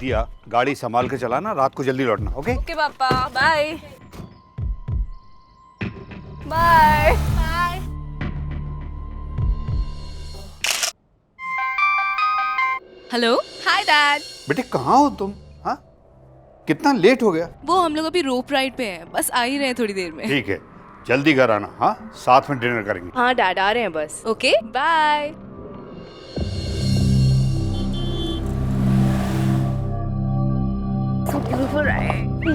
दिया, गाड़ी संभाल के चलाना, रात को जल्दी लौटना। ओके ओके पापा, bye bye bye. Hello, hi dad. बेटे कहाँ हो तुम? हाँ, कितना लेट हो गया? वो हम लोग अभी रोप राइड पे हैं, बस आ ही रहे हैं थोड़ी देर में। ठीक है, जल्दी घर आना। हाँ, साथ में डिनर करेंगे। हाँ डैड, आ रहे हैं बस। Okay bye.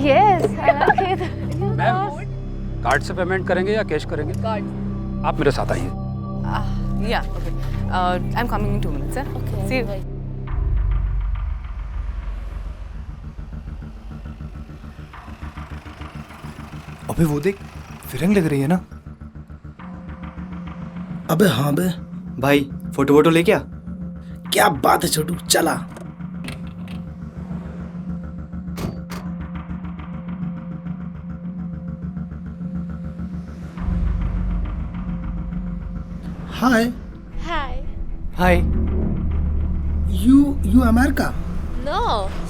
Yes, I like it. Ma'am, card से पेमेंट करेंगे या कैश करेंगे? कार्ड। आप मेरे साथ आइए। या okay, I am coming in 2 minutes. Okay. See you. अबे वो देख, फिरंग लग रही है ना। अबे हाँ बे, भाई फोटो वोटो ले क्या? क्या बात है छोटू, चला। हाय Hi. Hi. You America? No,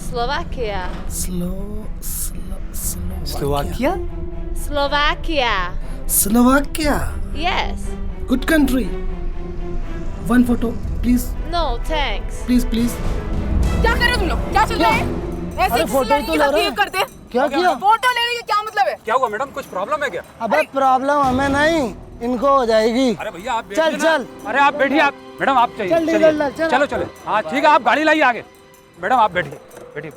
Slovakia. Slovakia? Slovakia. Slovakia? Yes. Good country. One photo please No, thanks. Please please. क्या कर रहे हो तुम लोग? क्या चल रहा है? ऐसे अरे फोटो ही तो ले रहे हैं। करते हैं। क्या किया? फोटो लेने का क्या मतलब है? क्या हुआ मैडम, कुछ प्रॉब्लम है क्या? अबे प्रॉब्लम हमें नहीं, इनको हो जाएगी। अरे भैया आप चल बैठिए चल। ना। अरे आप बैठिए, आप मैडम आप चाहिए। चल, चलिए। निकल, चल। चलो चलो, हाँ ठीक है, आप गाड़ी लाइए आगे। मैडम आप बैठिए बैठिए।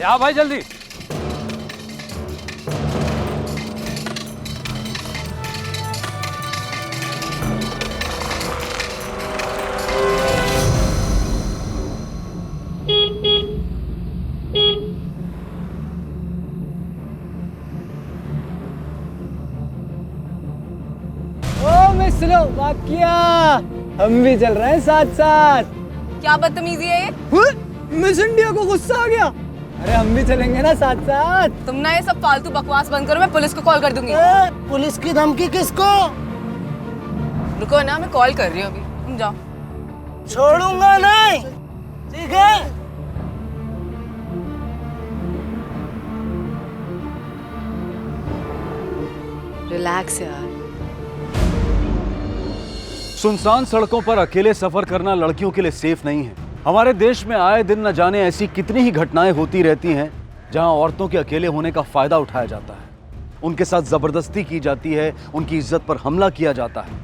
या भाई जल्दी। ओ मिस स्लोवाकिया, हम भी चल रहे हैं साथ साथ। क्या बदतमीजी है ये? मिस इंडिया को गुस्सा आ गया। अरे हम भी चलेंगे ना साथ साथ। तुम ना ये सब फालतू बकवास बंद करो, मैं पुलिस को कॉल कर दूंगी। पुलिस की धमकी किसको? रुको ना, मैं कॉल कर रही हूँ अभी, तुम जाओ। छोड़ूंगा नहीं, ठीक है? रिलैक्स यार। सुनसान सड़कों पर अकेले सफर करना लड़कियों के लिए सेफ नहीं है। हमारे देश में आए दिन न जाने ऐसी कितनी ही घटनाएं होती रहती हैं जहां औरतों के अकेले होने का फायदा उठाया जाता है, उनके साथ जबरदस्ती की जाती है, उनकी इज्जत पर हमला किया जाता है,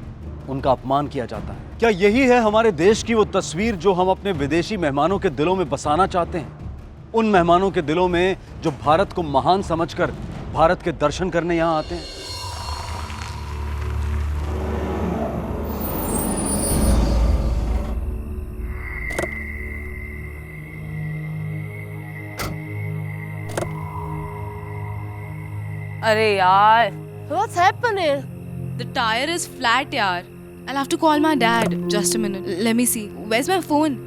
उनका अपमान किया जाता है। क्या यही है हमारे देश की वो तस्वीर जो हम अपने विदेशी मेहमानों के दिलों में बसाना चाहते हैं? उन मेहमानों के दिलों में जो भारत को महान समझकर भारत के दर्शन करने यहां आते हैं। अरे यार, What's happening? the tire is flat यार. I'll have to call my dad. Just a minute. Let me see. Where's my phone?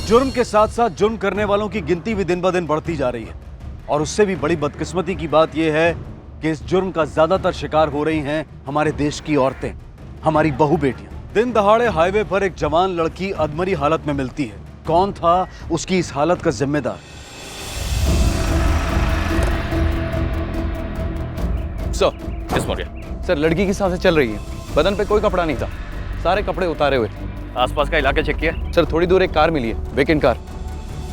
जुर्म के साथ साथ जुर्म करने वालों की गिनती भी दिन ब दिन बढ़ती जा रही है, और उससे भी बड़ी बदकिस्मती की बात यह है कि इस जुर्म का ज्यादातर शिकार हो रही हैं हमारे देश की औरतें, हमारी बहू बेटियां। दिन दहाड़े हाईवे पर एक जवान लड़की अधमरी हालत में मिलती है। कौन था उसकी इस हालत का जिम्मेदार? सर लड़की की सांसें चल रही हैं, बदन पे कोई कपड़ा नहीं था, सारे कपड़े उतारे हुए थे। आसपास का इलाका चेक किया? सर थोड़ी दूर एक कार मिली है, वेकेंट कार।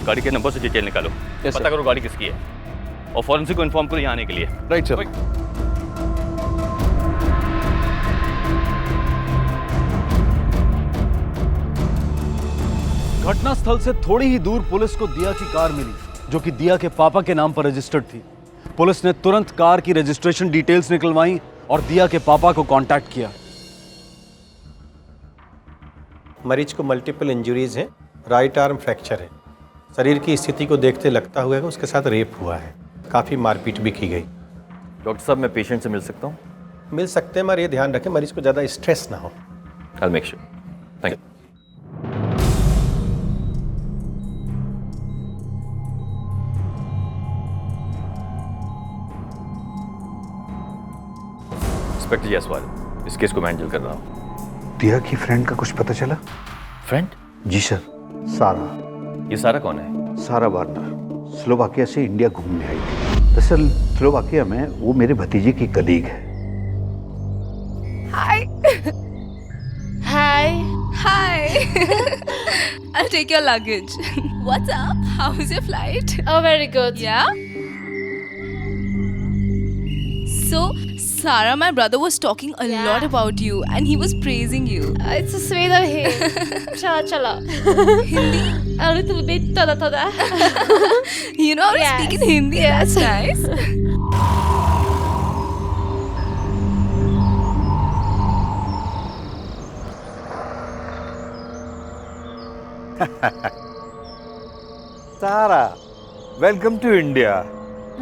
गाड़ी के नंबर से डिटेल निकालो, पता करो गाड़ी किसकी है, और फॉरेंसिक को इन्फॉर्म करो यहाँ आने के लिए। Right sir. घटनास्थल से थोड़ी ही दूर पुलिस को दिया की कार मिली, जो कि दिया के पापा के नाम पर रजिस्टर्ड थी। पुलिस ने तुरंत कार की रजिस्ट्रेशन डिटेल्स निकलवाई और दिया के पापा को कांटेक्ट किया। मरीज को मल्टीपल इंजरीज हैं, राइट आर्म फ्रैक्चर है। शरीर की स्थिति को देखते लगता हुआ है कि उसके साथ रेप हुआ है, काफ़ी मारपीट भी की गई। डॉक्टर साहब मैं पेशेंट से मिल सकता हूँ? मिल सकते हैं, मगर ये ध्यान रखें मरीज को ज़्यादा स्ट्रेस ना हो। I'll make sure. Thank you. Inspector Jaiswal, इस केस को मैं हैंडल कर रहा हूँ। दिया की फ्रेंड का कुछ पता चला? फ्रेंड? जी सर, सारा। ये सारा कौन है? सारा वार्नर स्लोवाकिया से इंडिया घूमने आई थी। दरअसल स्लोवाकिया में वो मेरे भतीजे की कलीग है। Hi. Hi. Hi. I'll take your luggage. What's up? How was your flight? Oh, very good. Yeah? So, Sarah, my brother was talking a Yeah. lot about you and he was praising you. It's a sweet of him. Chala chala. Hindi? A little bit toda toda. You know how to Yes. speak in Hindi? That's nice. Sara, welcome to India.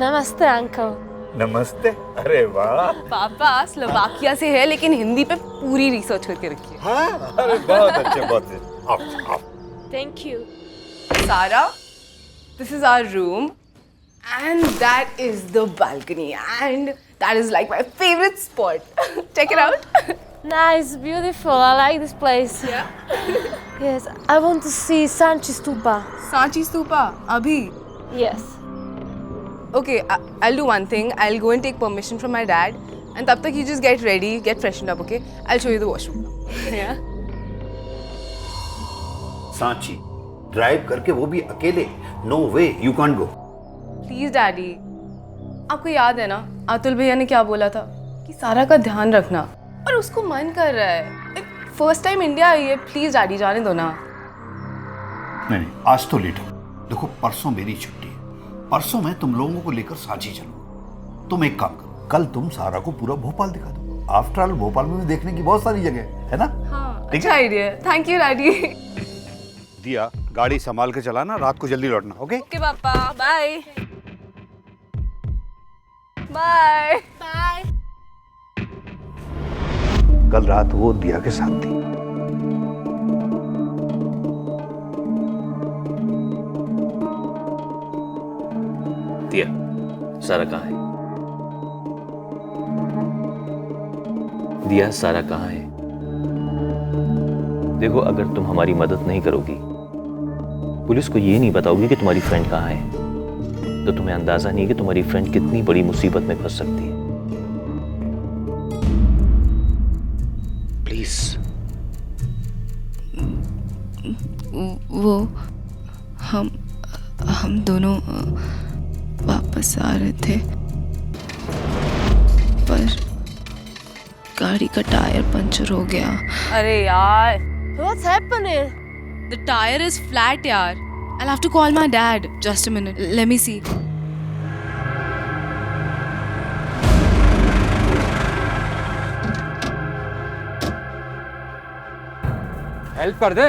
Namaste, uncle. नमस्ते। अरे वाह। पापा Slovakia से है लेकिन हिंदी पे पूरी research करके रखी है। हाँ, अरे बहुत अच्छे, बहुत अच्छे। आओ, आओ। Thank you. Sarah, this is our room and that is the balcony and that is like my favorite spot. Check it out. Nice, beautiful. I like this place. Yeah. Yes, I want to see Sanchi Stupa. Sanchi Stupa, abhi. Yes. Okay, I'll do one thing. I'll go and take permission from my dad and tab tak you just get ready, get freshened up, okay? I'll show you the washroom. Yeah. Sanchi drive करके, वो भी अकेले? No way, you can't go. Please daddy, आपको याद है ना अतुल भैया ने क्या बोला था कि सारा का ध्यान रखना, और उसको मन कर रहा है। फर्स्ट टाइम इंडिया आई है, प्लीज डैडी जाने दो ना। नहीं, आज तो लेट हो। देखो परसों मेरी छुट्टी है, परसों मैं तुम लोगों को लेकर सांची चलूंगा। तुम एक काम करो, कल तुम सारा को पूरा भोपाल दिखा दो। आफ्टर ऑल भोपाल में भी देखने की बहुत सारी जगह है ना। हाँ, ठीक अच्छा आइडिया है। Thank you daddy. दिया, गाड़ी संभाल के चलाना, रात को जल्दी लौटना। ओके ओके पापा, बाय बाय Bye. कल रात वो दिया के साथ थी। दिया, सारा कहाँ है? दिया, सारा कहाँ है? देखो, अगर तुम हमारी मदद नहीं करोगी, पुलिस को ये नहीं बताओगी कि तुम्हारी फ्रेंड कहाँ है, तो तुम्हें अंदाजा नहीं है कि तुम्हारी फ्रेंड कितनी बड़ी मुसीबत में फंस सकती है। प्लीज। वो हम दोनों वापस आ रहे थे, पर गाड़ी का टायर पंचर हो गया। अरे यार, What's happening? the tire is flat यार। I'll have to call my dad. Just a minute. Let me see. Help कर दे।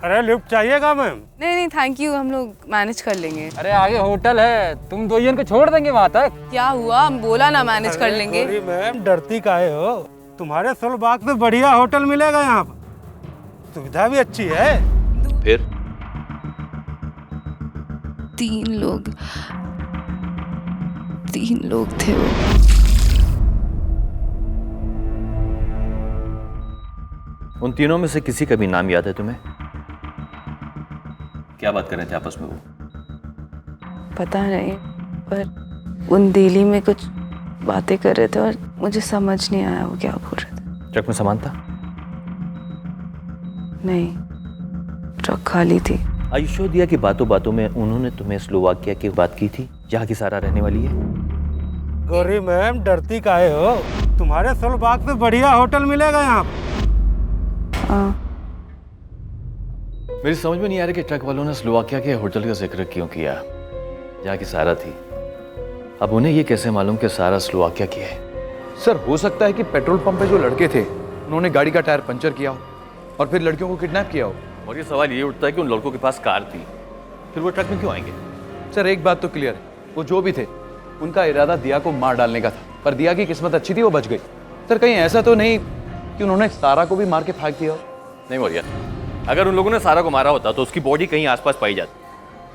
अरे लिफ्ट चाहिएगा मैम? नहीं नहीं थैंक यू, हम लोग मैनेज कर लेंगे। अरे आगे होटल है, तुम दो जन को छोड़ देंगे वहाँ तक। क्या हुआ, हम बोला ना मैनेज कर लेंगे। सॉरी मैम, डरती काहे हो? तुम्हारे सोलबाग से बढ़िया होटल मिलेगा यहाँ पर, सुविधा भी अच्छी है। फिर तीन लोग थे वो। उन तीनों में से किसी का भी नाम याद है तुम्हें? क्या बात कर रहे थे आपस में वो? पता नहीं, पर उन दिल्ली में कुछ बातें कर रहे थे और मुझे समझ नहीं आया वो क्या बोल रहे थे। ट्रक में सामान था? नहीं, ट्रक खाली थी। आयुष्यो दिया कि बातों बातों में उन्होंने तुम्हें स्लोवाकिया की बात की थी, जहाँ की सारा रहने वाली है। गौरी मैम, डरती काहे हो? तुम्हारे सोलबाग से बढ़िया होटल मिलेगा यहाँ पर। मेरी समझ में नहीं आ रहा कि ट्रक वालों ने स्लोवाकिया के होटल का जिक्र क्यों किया, जहाँ की सारा थी। अब उन्हें ये कैसे मालूम कि सारा स्लोवाकिया की है? सर, हो सकता है कि पेट्रोल पंप पे जो लड़के थे उन्होंने गाड़ी का टायर पंचर किया हो। और फिर लड़कियों को किडनैप किया हो। और ये सवाल ये उठता है कि उन लड़कों के पास कार थी, फिर वो ट्रक में क्यों आएंगे? सर एक बात तो क्लियर है, वो जो भी थे उनका इरादा दिया को मार डालने का था, पर दिया की किस्मत अच्छी थी, वो बच गई। सर कहीं ऐसा तो नहीं कि उन्होंने सारा को भी मार के फेंक दिया हो? नहीं मौर्या, अगर उन लोगों ने सारा को मारा होता तो उसकी बॉडी कहीं आसपास पाई जाती।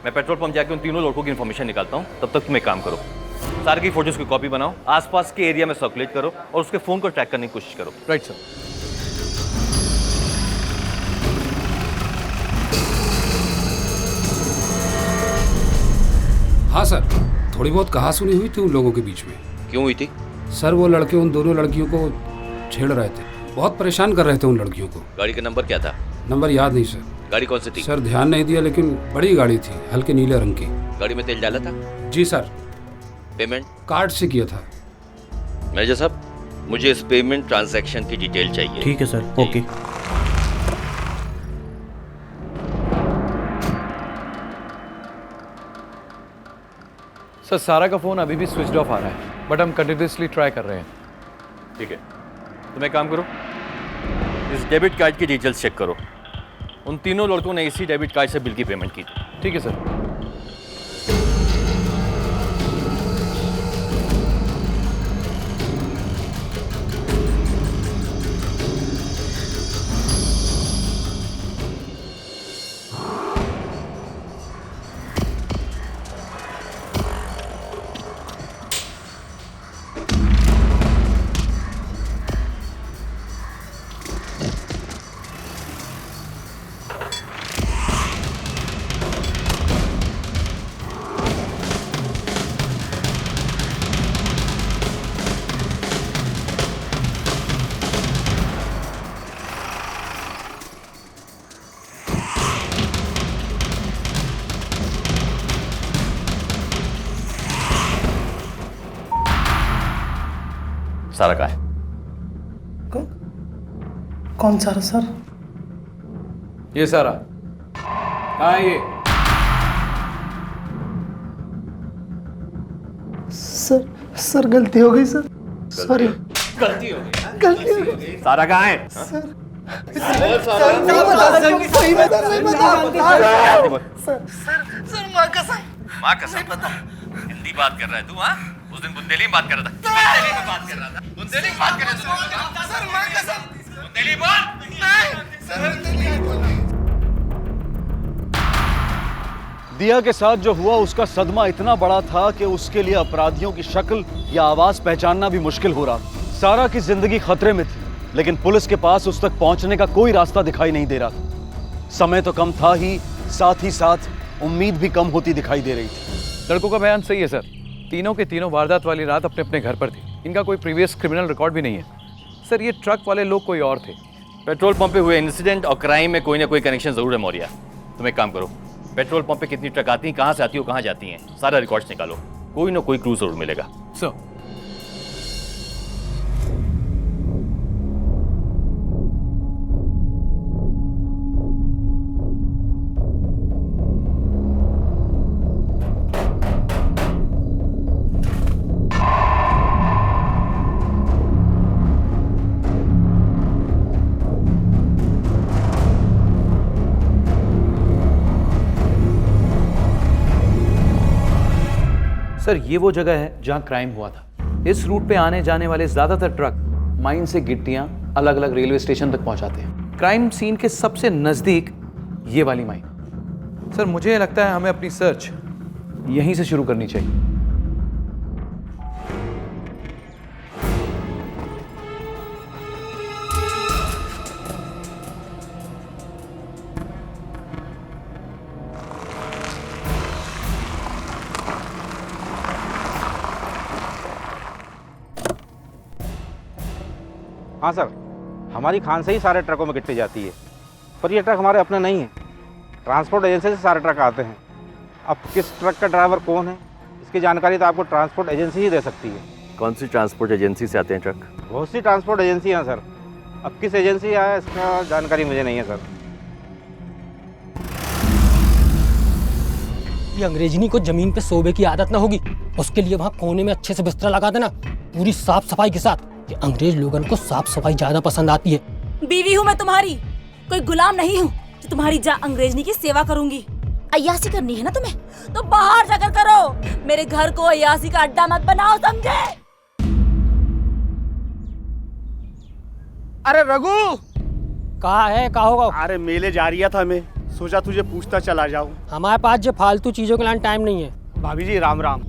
मैं पेट्रोल पंप जाके उन तीनों लड़कों की इन्फॉर्मेशन निकालता हूँ, तब तक तुम एक काम करो, सारे की फोटोज की कॉपी बनाओ, आसपास के एरिया में सर्कुलेट करो और उसके फोन को ट्रैक करने की कोशिश करो। Right sir. हाँ सर, थोड़ी बहुत कहासुनी हुई थी उन लोगों के बीच में। क्यों हुई थी? सर वो लड़के उन दोनों लड़कियों को छेड़ रहे थे, बहुत परेशान कर रहे थे उन लड़कियों को। गाड़ी का नंबर क्या था? नंबर याद नहीं सर। गाड़ी कौन सी थी? सर ध्यान नहीं दिया, लेकिन बड़ी गाड़ी थी, हल्के नीले रंग की। गाड़ी में तेल डाला था? जी सर। पेमेंट कार्ड से किया था। मैनेजर साहब, मुझे इस पेमेंट ट्रांजैक्शन की डिटेल चाहिए। ठीक है सर, ओके। सर सारा का फोन अभी भी स्विच ऑफ आ रहा है, बट हम कंटिन्यूसली ट्राई कर रहे हैं। ठीक है, तुम एक काम करो, इस डेबिट कार्ड की डिटेल्स चेक करो। उन तीनों लड़कों ने इसी डेबिट कार्ड से बिल की पेमेंट की थी। ठीक है सर। सारा कहाँ है? कौन सा सर? ये सारा कहाँ है? ये सर गलती हो गई सर, सॉरी। गलती हो गई? गलती हो गई। सारा कहाँ है? सर माँ कसम पता। हिंदी बात कर रहा है तू? हाँ, उस दिन बुंदेली में बात कर रहा था। बुंदेली में बात कर रहा था। बुंदेली में बात कर रहा था। सर माँ कसम। बुंदेली बोल। नहीं सर। दिया के साथ जो हुआ उसका सदमा इतना बड़ा था कि उसके लिए अपराधियों की शक्ल या आवाज पहचानना भी मुश्किल हो रहा। सारा की जिंदगी खतरे में थी, लेकिन पुलिस के पास उस तक पहुंचने का कोई रास्ता दिखाई नहीं दे रहा था। समय तो कम था ही, साथ ही साथ उम्मीद भी कम होती दिखाई दे रही थी। लड़कों का बयान सही है सर, तीनों के तीनों वारदात वाली रात अपने अपने घर पर थे। इनका कोई प्रीवियस क्रिमिनल रिकॉर्ड भी नहीं है। सर ये ट्रक वाले लोग कोई और थे। पेट्रोल पंप पे हुए इंसिडेंट और क्राइम में कोई ना कोई कनेक्शन जरूर है मौर्या। तुम एक काम करो, पेट्रोल पंप पे कितनी ट्रक आती हैं, कहाँ से आती हो, कहाँ जाती हैं, सारा रिकॉर्ड्स निकालो, कोई ना कोई क्लू जरूर मिलेगा। सर सर ये वो जगह है जहां क्राइम हुआ था। इस रूट पे आने जाने वाले ज्यादातर ट्रक माइन से गिट्टियां अलग अलग रेलवे स्टेशन तक पहुंचाते हैं। क्राइम सीन के सबसे नजदीक ये वाली माइन। सर मुझे लगता है हमें अपनी सर्च यहीं से शुरू करनी चाहिए। हाँ सर, हमारी खान से ही सारे ट्रकों में गिट्टी जाती है, पर ये ट्रक हमारे अपने नहीं है। ट्रांसपोर्ट एजेंसी से सारे ट्रक आते हैं। अब किस ट्रक का ड्राइवर कौन है, इसकी जानकारी तो आपको ट्रांसपोर्ट एजेंसी ही दे सकती है। कौन सी ट्रांसपोर्ट एजेंसी से आते हैं ट्रक? बहुत सी ट्रांसपोर्ट एजेंसी हैं सर। अब किस एजेंसी आया इसका जानकारी मुझे नहीं है सर। ये अंग्रेजनी को जमीन पे सोबे की आदत ना होगी, उसके लिए वहाँ कोने में अच्छे से बिस्तर लगा देना, पूरी साफ सफाई के साथ। ये अंग्रेज लोगों को साफ सफाई ज्यादा पसंद आती है। बीवी हूँ मैं तुम्हारी, कोई गुलाम नहीं हूँ जो तुम्हारी अंग्रेजनी की सेवा करूंगी। अय्यासी करनी है ना तुम्हें तो बाहर जाकर करो, मेरे घर को अय्यासी का अड्डा मत बनाओ, समझे? अरे रघु, कहाँ है, कहाँ होगा? अरे मेले जा रही था, मैं सोचा तुझे पूछता चला जाऊं। हमारे पास जो फालतू चीजों के लिए टाइम नहीं है। भाभी जी राम राम।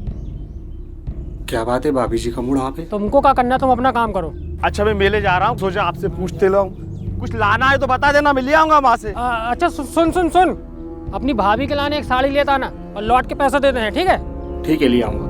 क्या बात है, भाभी जी का मूड आप है? तुमको क्या करना है, तुम अपना काम करो। अच्छा मैं मेले जा रहा हूँ, सोचा आपसे पूछते लाऊं, कुछ लाना है तो बता देना, मैं ले आऊंगा वहाँ से। अच्छा सुन सुन सुन, अपनी भाभी के लाने एक साड़ी लेता ना और लौट के पैसा देते हैं, ठीक है? ठीक है, ले आऊंगा।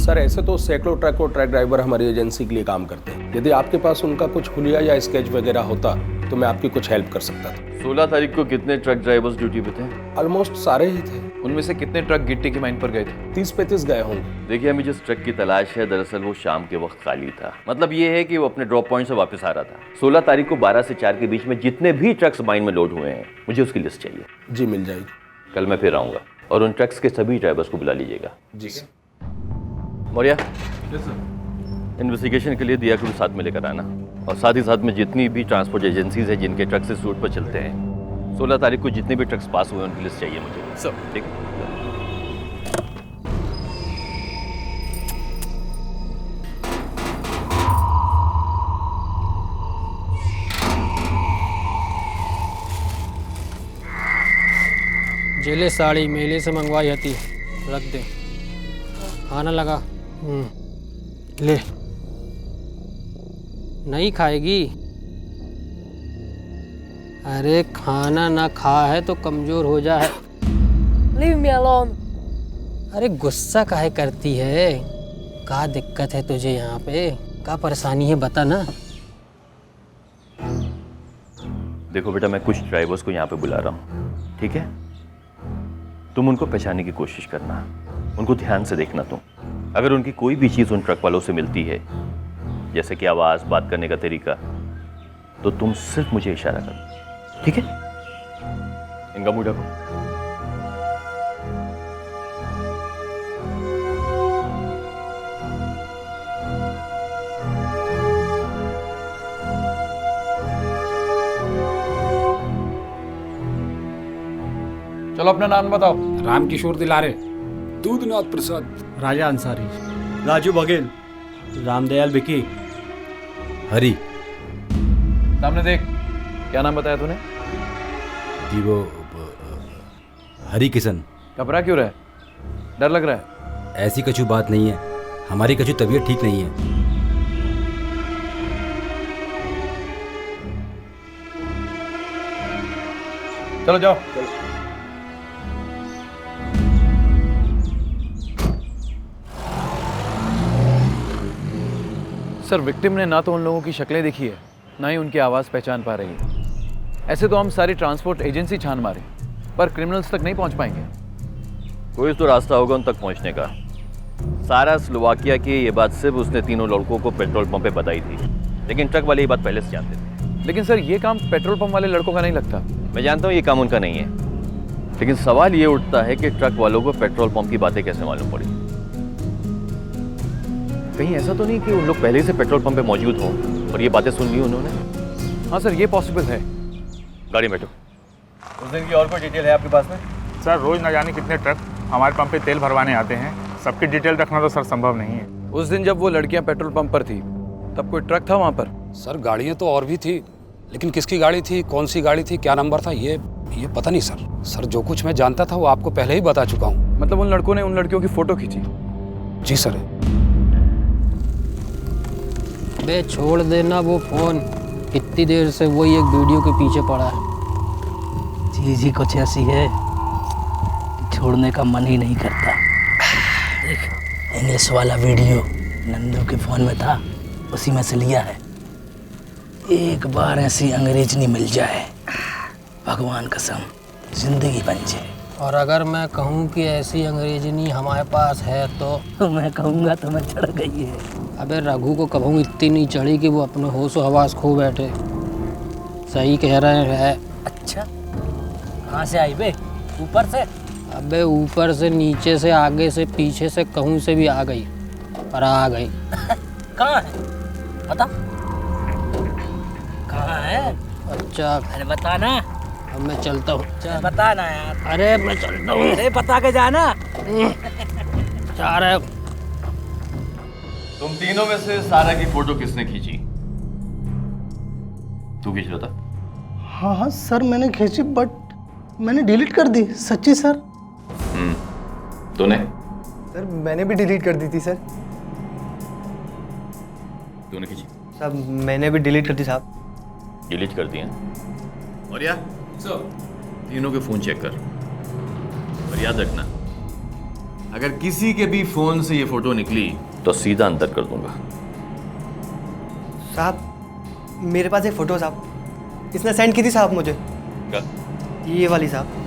सर ऐसे तो सैकड़ों ट्रक और ट्रक ड्राइवर हमारी एजेंसी के लिए काम करते हैं। यदि आपके पास उनका कुछ हुलिया या स्केच वगैरह होता तो मैं आपकी कुछ हेल्प कर सकता था। 16 तारीख को कितने ट्रक ड्राइवर्स ड्यूटी पे थे? ऑलमोस्ट सारे ही थे। उनमें से कितने ट्रक गिट्टी की माइन पर गए थे? 30-35 गए होंगे। देखिए, हमें जिस ट्रक की तलाश है, दरअसल वो शाम के वक्त खाली था। मतलब ये है कि वो अपने ड्रॉप पॉइंट से वापस आ रहा था। 16 तारीख को 12 से 4 के बीच में जितने भी ट्रक्स माइन में लोड हुए हैं, मुझे उसकी लिस्ट चाहिए। जी मिल जाएगी। कल मैं फिर आऊँगा और उन ट्रक्स के सभी ड्राइवर्स को बुला लीजिएगा। जी मौर्या, इन्वेस्टिगेशन के लिए दिया को साथ में लेकर आना, और साथ ही साथ में जितनी भी ट्रांसपोर्ट एजेंसीज हैं जिनके ट्रक्स इस रूट पर चलते हैं, 16 तारीख को जितने भी ट्रक्स पास हुए उनकी लिस्ट चाहिए मुझे। सब ठीक है? जेले साड़ी मेले से मंगवाई थी, रख दे। खाना लगा, ले। नहीं खाएगी? अरे खाना ना खा है तो कमजोर हो जा है। Leave me alone. अरे गुस्सा काहे करती है? क्या दिक्कत है तुझे यहाँ पे? क्या परेशानी है बता ना। देखो बेटा, मैं कुछ ड्राइवर्स को यहाँ पे बुला रहा हूँ, ठीक है? तुम उनको पहचानने की कोशिश करना, उनको ध्यान से देखना। तुम अगर उनकी कोई भी चीज़ उन ट्रक वालों से मिलती है, जैसे कि आवाज़, बात करने का तरीका, तो तुम सिर्फ मुझे इशारा करो, ठीक है? इनका मुंह ढको। चलो अपना नाम बताओ। राम किशोर दिलारे, दूधनाथ प्रसाद, राजा अंसारी, राजू बघेल, रामदयाल बिकी, हरी। सामने देख, क्या नाम बताया तूने? जी वो हरी किशन। घबरा क्यों रहा है? डर लग रहा है? ऐसी कछु बात नहीं है, हमारी कछु तबीयत ठीक नहीं है। चलो जाओ। सर, विक्टिम ने ना तो उन लोगों की शक्लें देखी है, ना ही उनकी आवाज़ पहचान पा रही है। ऐसे तो हम सारी ट्रांसपोर्ट एजेंसी छान मारे, पर क्रिमिनल्स तक नहीं पहुंच पाएंगे। कोई तो रास्ता होगा उन तक पहुंचने का। सारा स्लोवाकिया की ये बात सिर्फ उसने तीनों लड़कों को पेट्रोल पंप पे बताई थी, लेकिन ट्रक वाले ये बात पहले से जानते थे। लेकिन सर, ये काम पेट्रोल पंप वाले लड़कों का नहीं लगता। मैं जानता हूँ ये काम उनका नहीं है, लेकिन सवाल ये उठता है कि ट्रक वालों को पेट्रोल पंप की बातें कैसे मालूम पड़ी? कहीं ऐसा तो नहीं कि उन लोग पहले ही से पेट्रोल पंप पे मौजूद हों और ये बातें सुन ली उन्होंने? हाँ सर, ये पॉसिबल है। गाड़ी में बैठो। उस दिन की और कोई डिटेल है आपके पास में? सर, रोज न जाने कितने ट्रक हमारे पंप पे तेल भरवाने आते हैं, सबकी डिटेल रखना तो सर संभव नहीं है। उस दिन जब वो लड़कियां पेट्रोल पंप पर थी, तब कोई ट्रक था वहाँ पर? सर, गाड़ियाँ तो और भी थी, लेकिन किसकी गाड़ी थी, कौन सी गाड़ी थी, क्या नंबर था, ये पता नहीं सर। सर, जो कुछ मैं जानता था वो आपको पहले ही बता चुका हूँ। मतलब उन लड़कों ने उन लड़कियों की फोटो खींची? जी सर। बे छोड़ देना वो फोन, कितनी देर से वही एक वीडियो के पीछे पड़ा है। चीज़ ही कुछ ऐसी है कि छोड़ने का मन ही नहीं करता। देख, इंग्लिश वाला वीडियो नंदू के फ़ोन में था, उसी में से लिया है। एक बार ऐसी अंग्रेजनी मिल जाए, भगवान कसम जिंदगी बन जाए। और अगर मैं कहूँ कि ऐसी अंग्रेजनी हमारे पास है तो मैं कहूँगा तो मैं चढ़ गई है। अबे रघु को कभी इतनी नहीं चढ़ी कि वो अपने होश हवास खो बैठे। सही कह रहे हैं। अच्छा कहाँ से आई बे? ऊपर से? अबे ऊपर से, नीचे से, आगे से, पीछे से, कहूँ से भी आ गई, पर आ गई। कहाँ है बता, कहाँ है? अच्छा अरे बता ना। अब मैं चलता हूँ। बता ना यार। अरे मैं चलता हूँ। अरे बता के जाना। जा रहे। तुम तीनों में से सारा की फोटो किसने खींची? तू खींच रहा था? हाँ हाँ सर मैंने खींची, बट मैंने डिलीट कर दी। सच्ची सर। तूने? सर मैंने भी डिलीट कर दी थी सर। तूने खींची? साहब मैंने भी डिलीट कर दी साहब। डिलीट कर दिया। और यार तीनों के फोन चेक कर, और याद रखना अगर किसी के भी फोन से ये फोटो निकली तो सीधा अंदर कर दूंगा। साहब मेरे पास एक फोटो साहब, इसने सेंड की थी साहब मुझे। क्या? ये वाली साहब।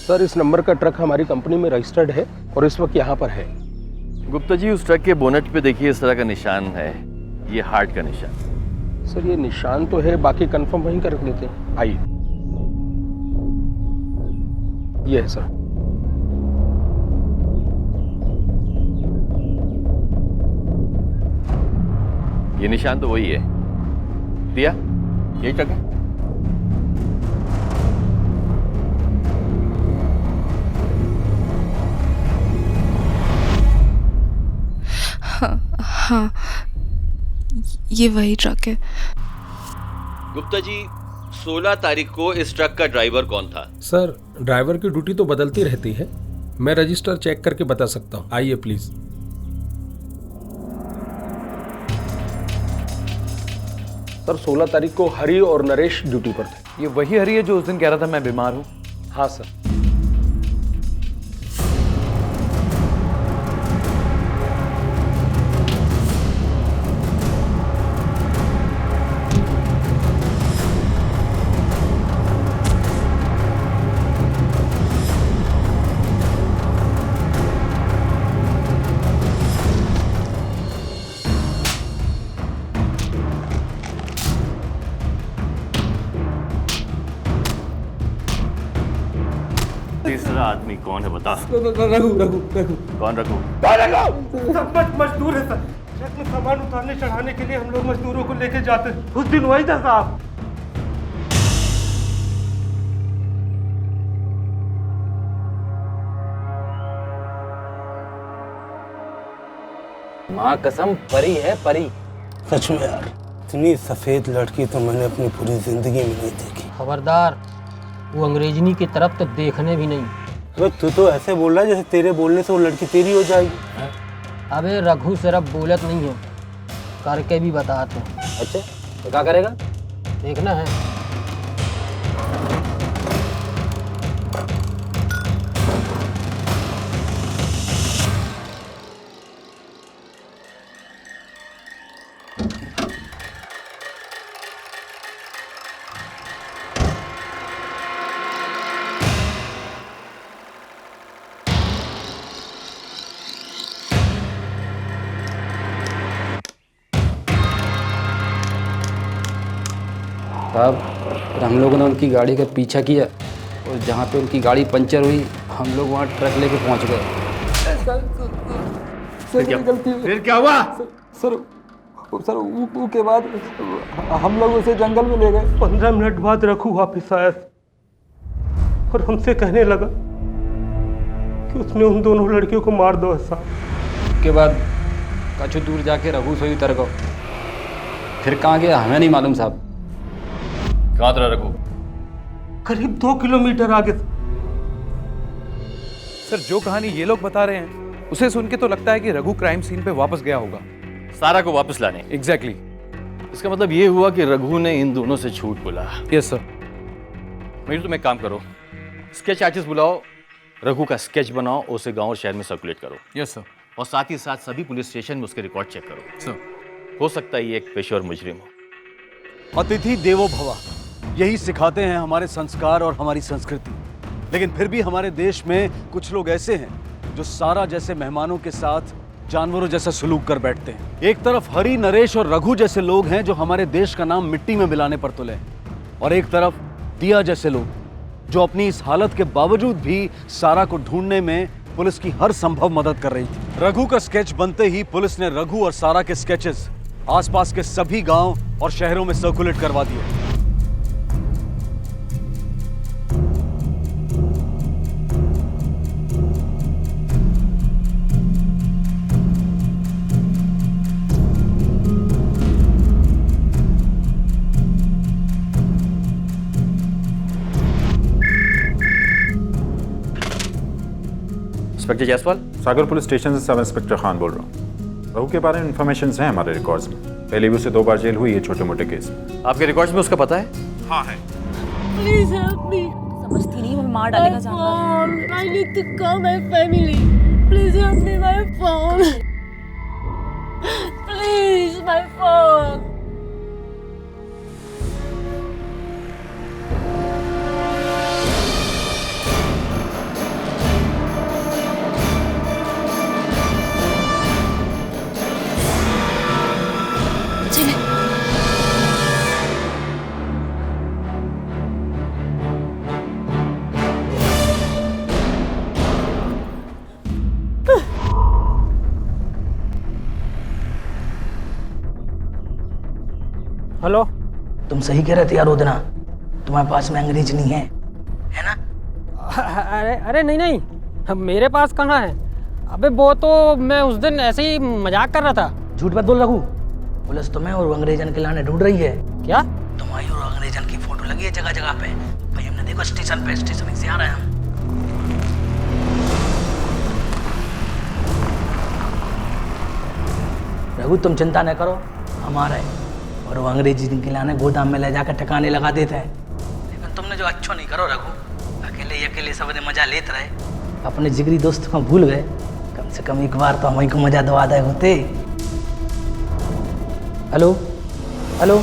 सर इस नंबर का ट्रक हमारी कंपनी में रजिस्टर्ड है और इस वक्त यहाँ पर है। गुप्ता जी उस ट्रक के बोनट पे देखिए इस तरह का निशान है, ये हार्ट का निशान। सर ये निशान तो है, बाकी कंफर्म वहीं कर लेते हैं। आइए, ये है सर। ये निशान तो वही है। दिया यही ट्रक है। हाँ ये वही ट्रक है। गुप्ता जी 16 तारीख को इस ट्रक का ड्राइवर कौन था? सर ड्राइवर की ड्यूटी तो बदलती रहती है, मैं रजिस्टर चेक करके बता सकता हूँ। आइए प्लीज। सर 16 तारीख को हरी और नरेश ड्यूटी पर थे। ये वही हरी है जो उस दिन कह रहा था मैं बीमार हूँ? हाँ सर। तीसरा आदमी कौन है बता। रघु रघु रघु। कौन रघु? सब मजदूर है सर। ट्रक में सामान उतारने चढ़ाने के लिए हम लोग मजदूरों को लेके जाते हैं। उस दिन वही था साहब। माँ कसम परी है परी। सच में यार, इतनी सफेद लड़की तो मैंने अपनी पूरी जिंदगी में नहीं देखी। खबरदार, वो अंग्रेजनी की तरफ तो देखने भी नहीं। अबे तू तो ऐसे बोल रहा है जैसे तेरे बोलने से वो लड़की तेरी हो जाएगी। अबे रघु सिर्फ बोलत नहीं है, करके भी बताते हैं। अच्छा तो क्या करेगा? देखना है। साहब फिर हम लोगों ने उनकी गाड़ी का पीछा किया और जहाँ पे उनकी गाड़ी पंचर हुई हम लोग वहाँ ट्रक लेके पहुँच गए। फिर क्या हुआ? सर के बाद हम लोग उसे जंगल में ले गए। 15 मिनट बाद रघु वापिस आया और हमसे कहने लगा कि उसने उन दोनों लड़कियों को मार दो। ऐसा उसके बाद कुछ दूर जाके रघु से उतर गो, फिर कहाँ गया हमें नहीं मालूम साहब। कहाँ था रघु? करीब 2 किलोमीटर आगे। सर जो कहानी ये लोग बता रहे हैं उसे सुन के तो लगता है कि रघु क्राइम सीन पे वापस गया होगा। सारा को वापस लाने? एग्जैक्टली। इसका मतलब ये हुआ कि रघु ने इन दोनों से झूठ बोला। Yes sir. मेरी तुम एक काम करो, स्केच आर्टिस्ट बुलाओ, रघु का स्केच बनाओ, उसे गांव और शहर में सर्कुलेट करो। Yes sir. और साथ ही साथ सभी पुलिस स्टेशन में उसके रिकॉर्ड चेक करो। सर। हो सकता है ये एक पेशेवर मुजरिम हो। अतिथि देवो भव, यही सिखाते हैं हमारे संस्कार और हमारी संस्कृति। लेकिन फिर भी हमारे देश में कुछ लोग ऐसे हैं जो सारा जैसे मेहमानों के साथ जानवरों जैसा सलूक कर बैठते हैं। एक तरफ हरी, नरेश और रघु जैसे लोग हैं जो हमारे देश का नाम मिट्टी में मिलाने पर तुले हैं, और एक तरफ दिया जैसे लोग जो अपनी इस हालत के बावजूद भी सारा को ढूंढने में पुलिस की हर संभव मदद कर रही थी। रघु का स्केच बनते ही पुलिस ने रघु और सारा के स्केचेस आसपास के सभी गांव और शहरों में सर्कुलेट करवा दिए। इंस्पेक्टर जायसवाल। सागर पुलिस स्टेशन से सब इंस्पेक्टर खान बोल रहा हूँ। रघु के बारे में इन्फॉर्मेशन हैं हमारे रिकॉर्ड्स में। पहले भी उसे 2 बार जेल हुई है छोटे मोटे केस में। आपके रिकॉर्ड्स में उसका पता है? हाँ है। Please help me. समझती नहीं, वो मार डालेगा जानवर। I need to call my family. Please help me, my phone. Please, my phone. Hello, तुम सही कह रहे थे यार उदना, तुम्हारे पास में अंग्रेज नहीं है, है ना? अरे अरे नहीं नहीं, मेरे पास कहाँ है? अबे वो तो मैं उस दिन ऐसे ही मजाक कर रहा था। झूठ मत बोल रघु, पुलिस तुम्हें और अंग्रेजन के लाने ढूंढ रही है। क्या? तुम्हारी और अंग्रेजन की फोटो लगी है जगह जगह पे। भाई हमने देखो स्टेशन पे, स्टेशन से आ रहे हैं हम। रघु तुम चिंता न करो, हम आ रहे हैं। और वो अंग्रेजी के लाने गोदाम में ले जाकर ठिकाने लगा देते हैं। लेकिन तुमने जो अच्छो नहीं करो रघु, अकेले सब मजा लेते रहे, अपने जिगरी दोस्त को भूल गए। कम से कम एक बार तो हम को मजा दवा दे होते। हेलो हेलो,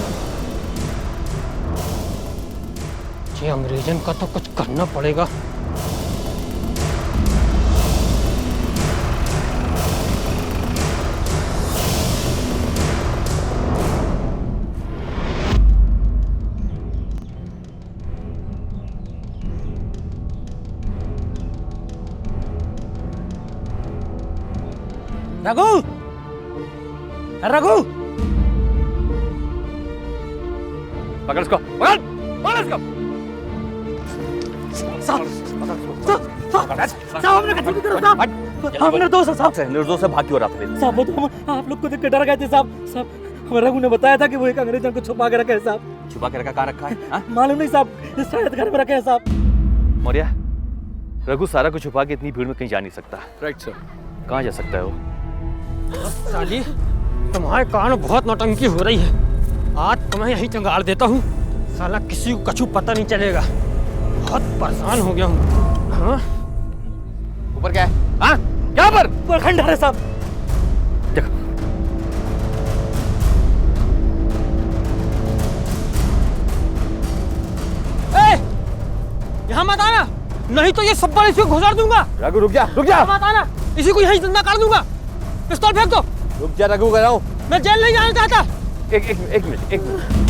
ये अंग्रेजन का तो कुछ करना पड़ेगा। रघु, रघु, पकड़ इसको, पकड़ इसको। निर्दोष है साहब। निर्दोष है, भाग क्यों रहा था? साहब वो तो हम आप लोग को देख के डर गए थे साहब। रघु ने बताया था कि वो एक अंग्रेजन को छुपा के रखा है साहब। छुपा के रखा? कहाँ रखा है? मालूम नहीं साहब, शायद घर में रखे हैं साहब। मौर्या, रघु सारा को छुपा के इतनी भीड़ में कहीं जा नहीं सकता। Right sir. कहाँ जा सकता है वो? साली, तुम्हारे कारण बहुत नौटंकी हो रही है। आज तुम्हें यही चंगाड़ देता हूँ, साला किसी को कछु पता नहीं चलेगा। बहुत परेशान हो गया हूँ। हाँ? ऊपर क्या है? हाँ? क्या पर? ऊपर खंडर है साहब। देखो। यहाँ मत आना, नहीं तो ये सब बल इसी को घुसा दूंगा। रघु रुक जा, रुक जा। मत आना, इसी को यहीं जिंदा कर दूंगा। पिस्तौल फेंक दो। रुक जा रघु, कर रहा हूँ। मैं जेल नहीं जाना चाहता। एक मिनट।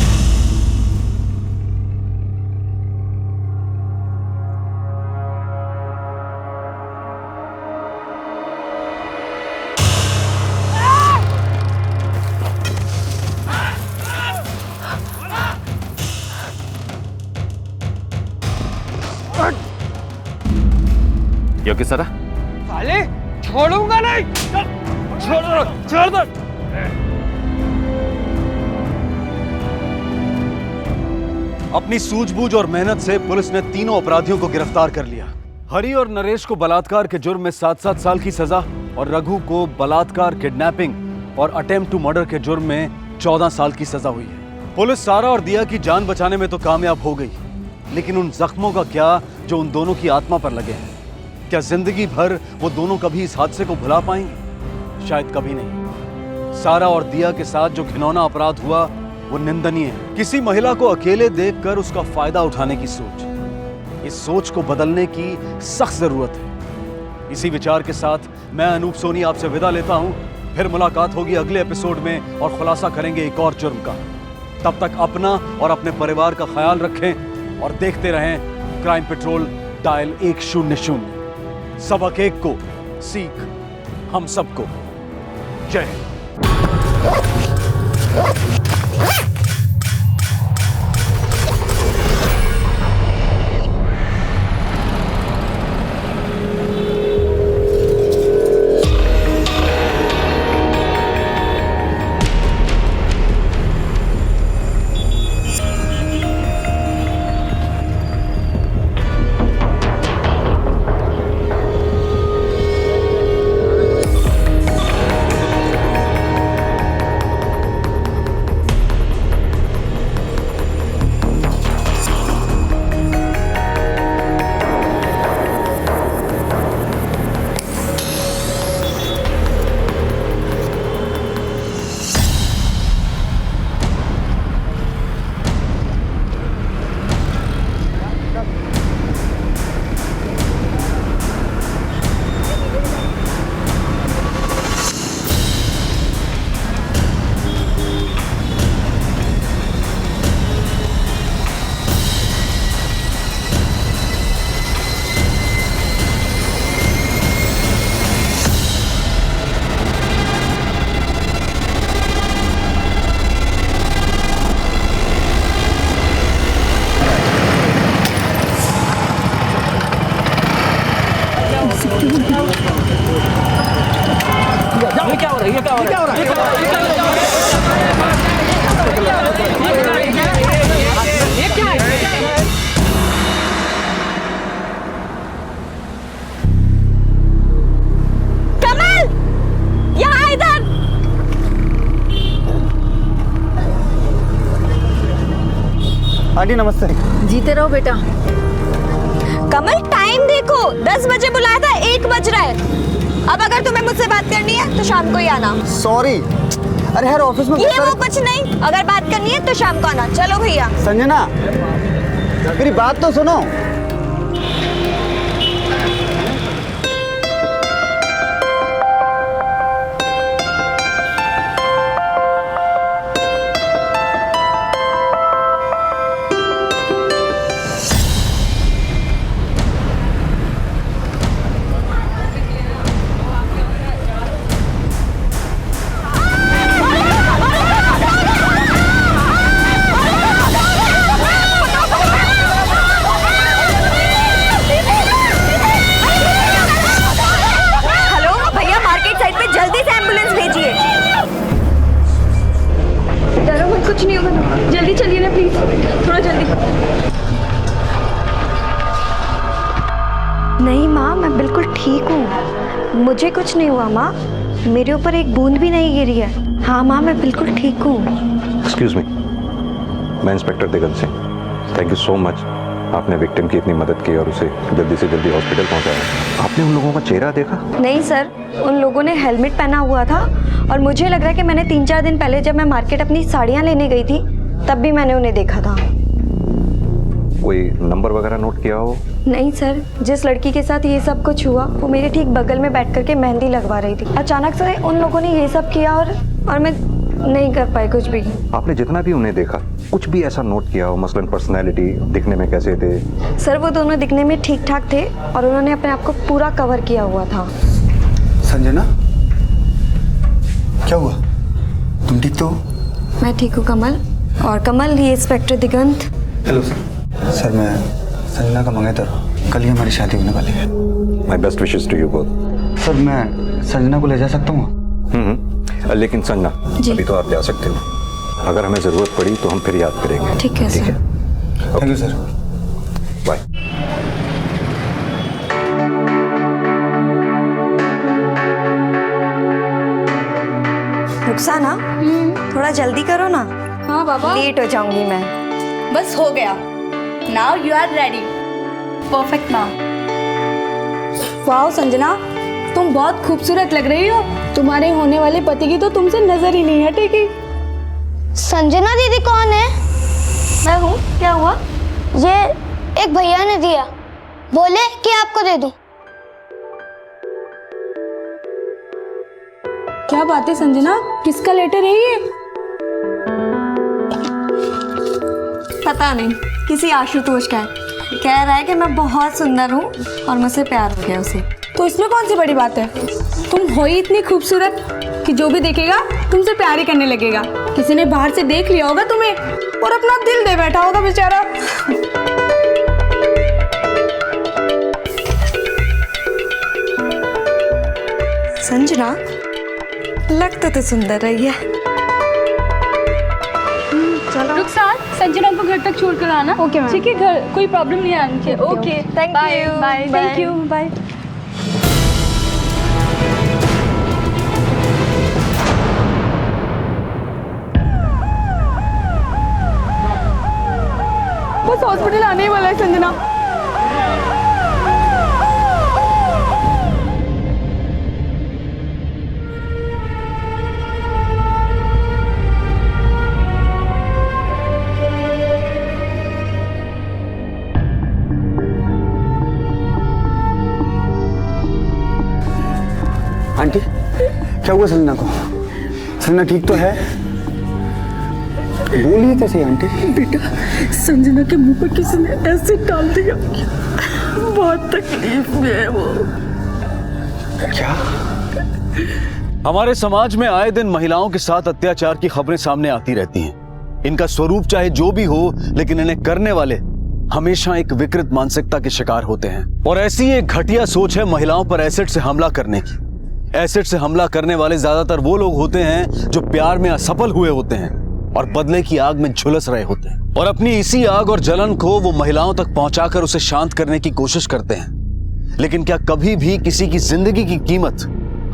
योगी सरा, साले छोड़ूंगा नहीं। छोड़ दो। अपनी सूझबूझ और मेहनत से पुलिस ने तीनों अपराधियों को गिरफ्तार कर लिया। हरी और नरेश को बलात्कार के जुर्म में 7-7 साल की सजा और रघु को बलात्कार, किडनैपिंग और अटेम्प्ट टू मर्डर के जुर्म में 14 साल की सजा हुई है। पुलिस सारा और दिया की जान बचाने में तो कामयाब हो गई, लेकिन उन जख्मों का क्या जो उन दोनों की आत्मा पर लगे हैं? क्या जिंदगी भर वो दोनों कभी इस हादसे को भुला पाएंगे? शायद कभी नहीं। सारा और दिया के साथ जो घिनौना अपराध हुआ वो निंदनीय है। किसी महिला को अकेले देखकर उसका फायदा उठाने की सोच, इस सोच को बदलने की सख्त जरूरत है। इसी विचार के साथ मैं अनूप सोनी आपसे विदा लेता हूं। फिर मुलाकात होगी अगले एपिसोड में और खुलासा करेंगे एक और जुर्म का। तब तक अपना और अपने परिवार का ख्याल रखें और देखते रहें क्राइम पेट्रोल डायल 100। सबक एक को, सीख हम सबको। जय हिंद। आंटी नमस्ते। जीते रहो बेटा। कमल टाइम देखो, 10 बजे बुलाया था, 1 बज रहा है। अब अगर तुम्हें मुझसे बात करनी है तो शाम को ही आना। सॉरी, अरे यार ऑफिस में ये वो कुछ नहीं, अगर बात करनी है तो शाम को आना। चलो भैया। संजना मेरी बात तो सुनो। कुछ नहीं होगा, जल्दी चलिए ना प्लीज, थोड़ा जल्दी। नहीं माँ, मैं बिल्कुल ठीक हूँ, मुझे कुछ नहीं हुआ माँ, मेरे ऊपर एक बूंद भी नहीं गिरी है। हाँ माँ, मैं बिल्कुल ठीक हूँ। एक्सक्यूज मी, मैं inspector Digant Singh. Thank you so much, आपने विक्टिम की इतनी मदद की और उसे जल्दी से जल्दी हॉस्पिटल पहुंचाया। आपने उन लोगों का चेहरा देखा? नहीं सर, उन लोगों ने हेलमेट पहना हुआ था और मुझे लग रहा है कि मैंने 3-4 दिन पहले जब मैं मार्केट अपनी साड़ियाँ लेने गई थी तब भी मैंने उन्हें देखा था। कोई नंबर वगैरह नोट किया हो? नहीं सर, जिस लड़की के साथ ये सब कुछ हुआ वो मेरे ठीक बगल में बैठ करके मेहंदी लगवा रही थी। अचानक से उन लोगों ने ये सब किया और मैं नहीं कर पाई कुछ भी। आपने जितना भी उन्हें देखा, कुछ भी ऐसा नोट किया हो, मसलन पर्सनैलिटी, दिखने में कैसे थे? सर वो दोनों दिखने में ठीक ठाक थे और उन्होंने अपने आप को पूरा कवर किया हुआ था। संजना क्या हुआ, तुम ठीक तो? मैं ठीक हूँ कमल। और कमल, ये इंस्पेक्टर दिगंत। हेलो सर, मैं संजना का मंगेतर, कल ही हमारी शादी होने वाली है। My best wishes to you both. Sir मैं संजना को ले जा सकता हूँ? लेकिन संजना, अभी तो आप जा सकते हो, अगर हमें जरूरत पड़ी तो हम फिर याद करेंगे। ठीक है sir. Thank you sir. Bye. Rukhsana, थोड़ा जल्दी करो ना। हाँ बाबा, लेट हो जाऊंगी मैं। बस हो गया। Now you are ready. Perfect now. वाह संजना, तुम बहुत खूबसूरत लग रही हो। तुम्हारे होने वाले पति की तो तुमसे नजर ही नहीं हटेगी। संजना दीदी कौन है? मैं हूँ, क्या हुआ? ये एक भैया ने दिया, बोले कि आपको दे दूं। क्या बात है संजना, किसका लेटर है ये? पता नहीं, किसी आशुतोष का है। कह रहा है कि मैं बहुत सुंदर हूँ और मुझसे प्यार हो गया उसे। तो इसमें कौन सी बड़ी बात है? तुम हो ही इतनी खूबसूरत कि जो भी देखेगा तुमसे प्यार ही करने लगेगा। किसी ने बाहर से देख लिया होगा तुम्हें और अपना दिल दे बैठा होगा बेचारा। संजना, लगता तो सुंदर रही है। रुखसार, संजना को घर तक छोड़ कर आना। Okay ma'am. ठीक है, घर कोई प्रॉब्लम नहीं आनी चाहिए। Okay, thank you. Bye. Thank you, bye. बस हॉस्पिटल आने ही वाला है संजना। आंटी, क्या हुआ संजना को? संजना ठीक तो है? बोलिए तो सही आंटी। बेटा, संजना के मुंह पर किसी ने एसिड डाल दिया, बहुत तकलीफ में है वो। क्या? हमारे समाज में आए दिन महिलाओं के साथ अत्याचार की खबरें सामने आती रहती हैं। इनका स्वरूप चाहे जो भी हो, लेकिन इन्हें करने वाले हमेशा एक विकृत मानसिकता के शिकार होते हैं। और ऐसी एक घटिया सोच है महिलाओं पर एसिड से हमला करने की। एसिड से हमला करने वाले ज्यादातर वो लोग होते हैं जो प्यार में असफल हुए होते हैं और बदले की आग में झुलस रहे होते हैं, और अपनी इसी आग और जलन को वो महिलाओं तक पहुंचाकर उसे शांत करने की कोशिश करते हैं। लेकिन क्या कभी भी किसी की जिंदगी की कीमत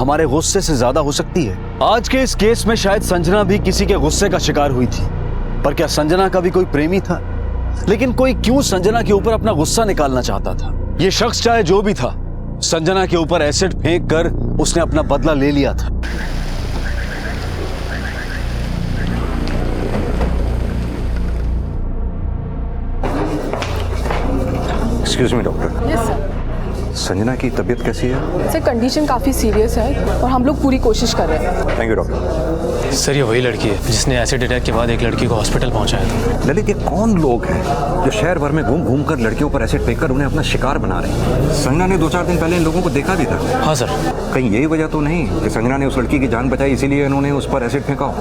हमारे गुस्से से ज्यादा हो सकती है? आज के इस केस में शायद संजना भी किसी के गुस्से का शिकार हुई थी, पर क्या संजना का भी कोई प्रेमी था? लेकिन कोई क्यों संजना के ऊपर अपना गुस्सा निकालना चाहता था? ये शख्स चाहे जो भी था, संजना के ऊपर एसिड फेंक कर उसने अपना बदला ले लिया था। Excuse me doctor. Yes sir. Sanjana की तबीयत कैसी है? सर कंडीशन काफ़ी सीरियस है और हम लोग पूरी कोशिश कर रहे हैं। Thank you doctor. सर, ये वही लड़की है जिसने एसिड अटैक के बाद एक लड़की को हॉस्पिटल पहुंचाया था। ललित, ये कौन लोग हैं जो शहर भर में घूम घूम कर लड़कियों पर एसिड फेंक कर उन्हें अपना शिकार बना रहे हैं? संजना ने 2-4 दिन पहले इन लोगों को देखा भी था। हाँ सर। कहीं यही वजह तो नहीं कि संजना ने उस लड़की की जान बचाई इसीलिए इन्होंने उस पर एसिड फेंका हो?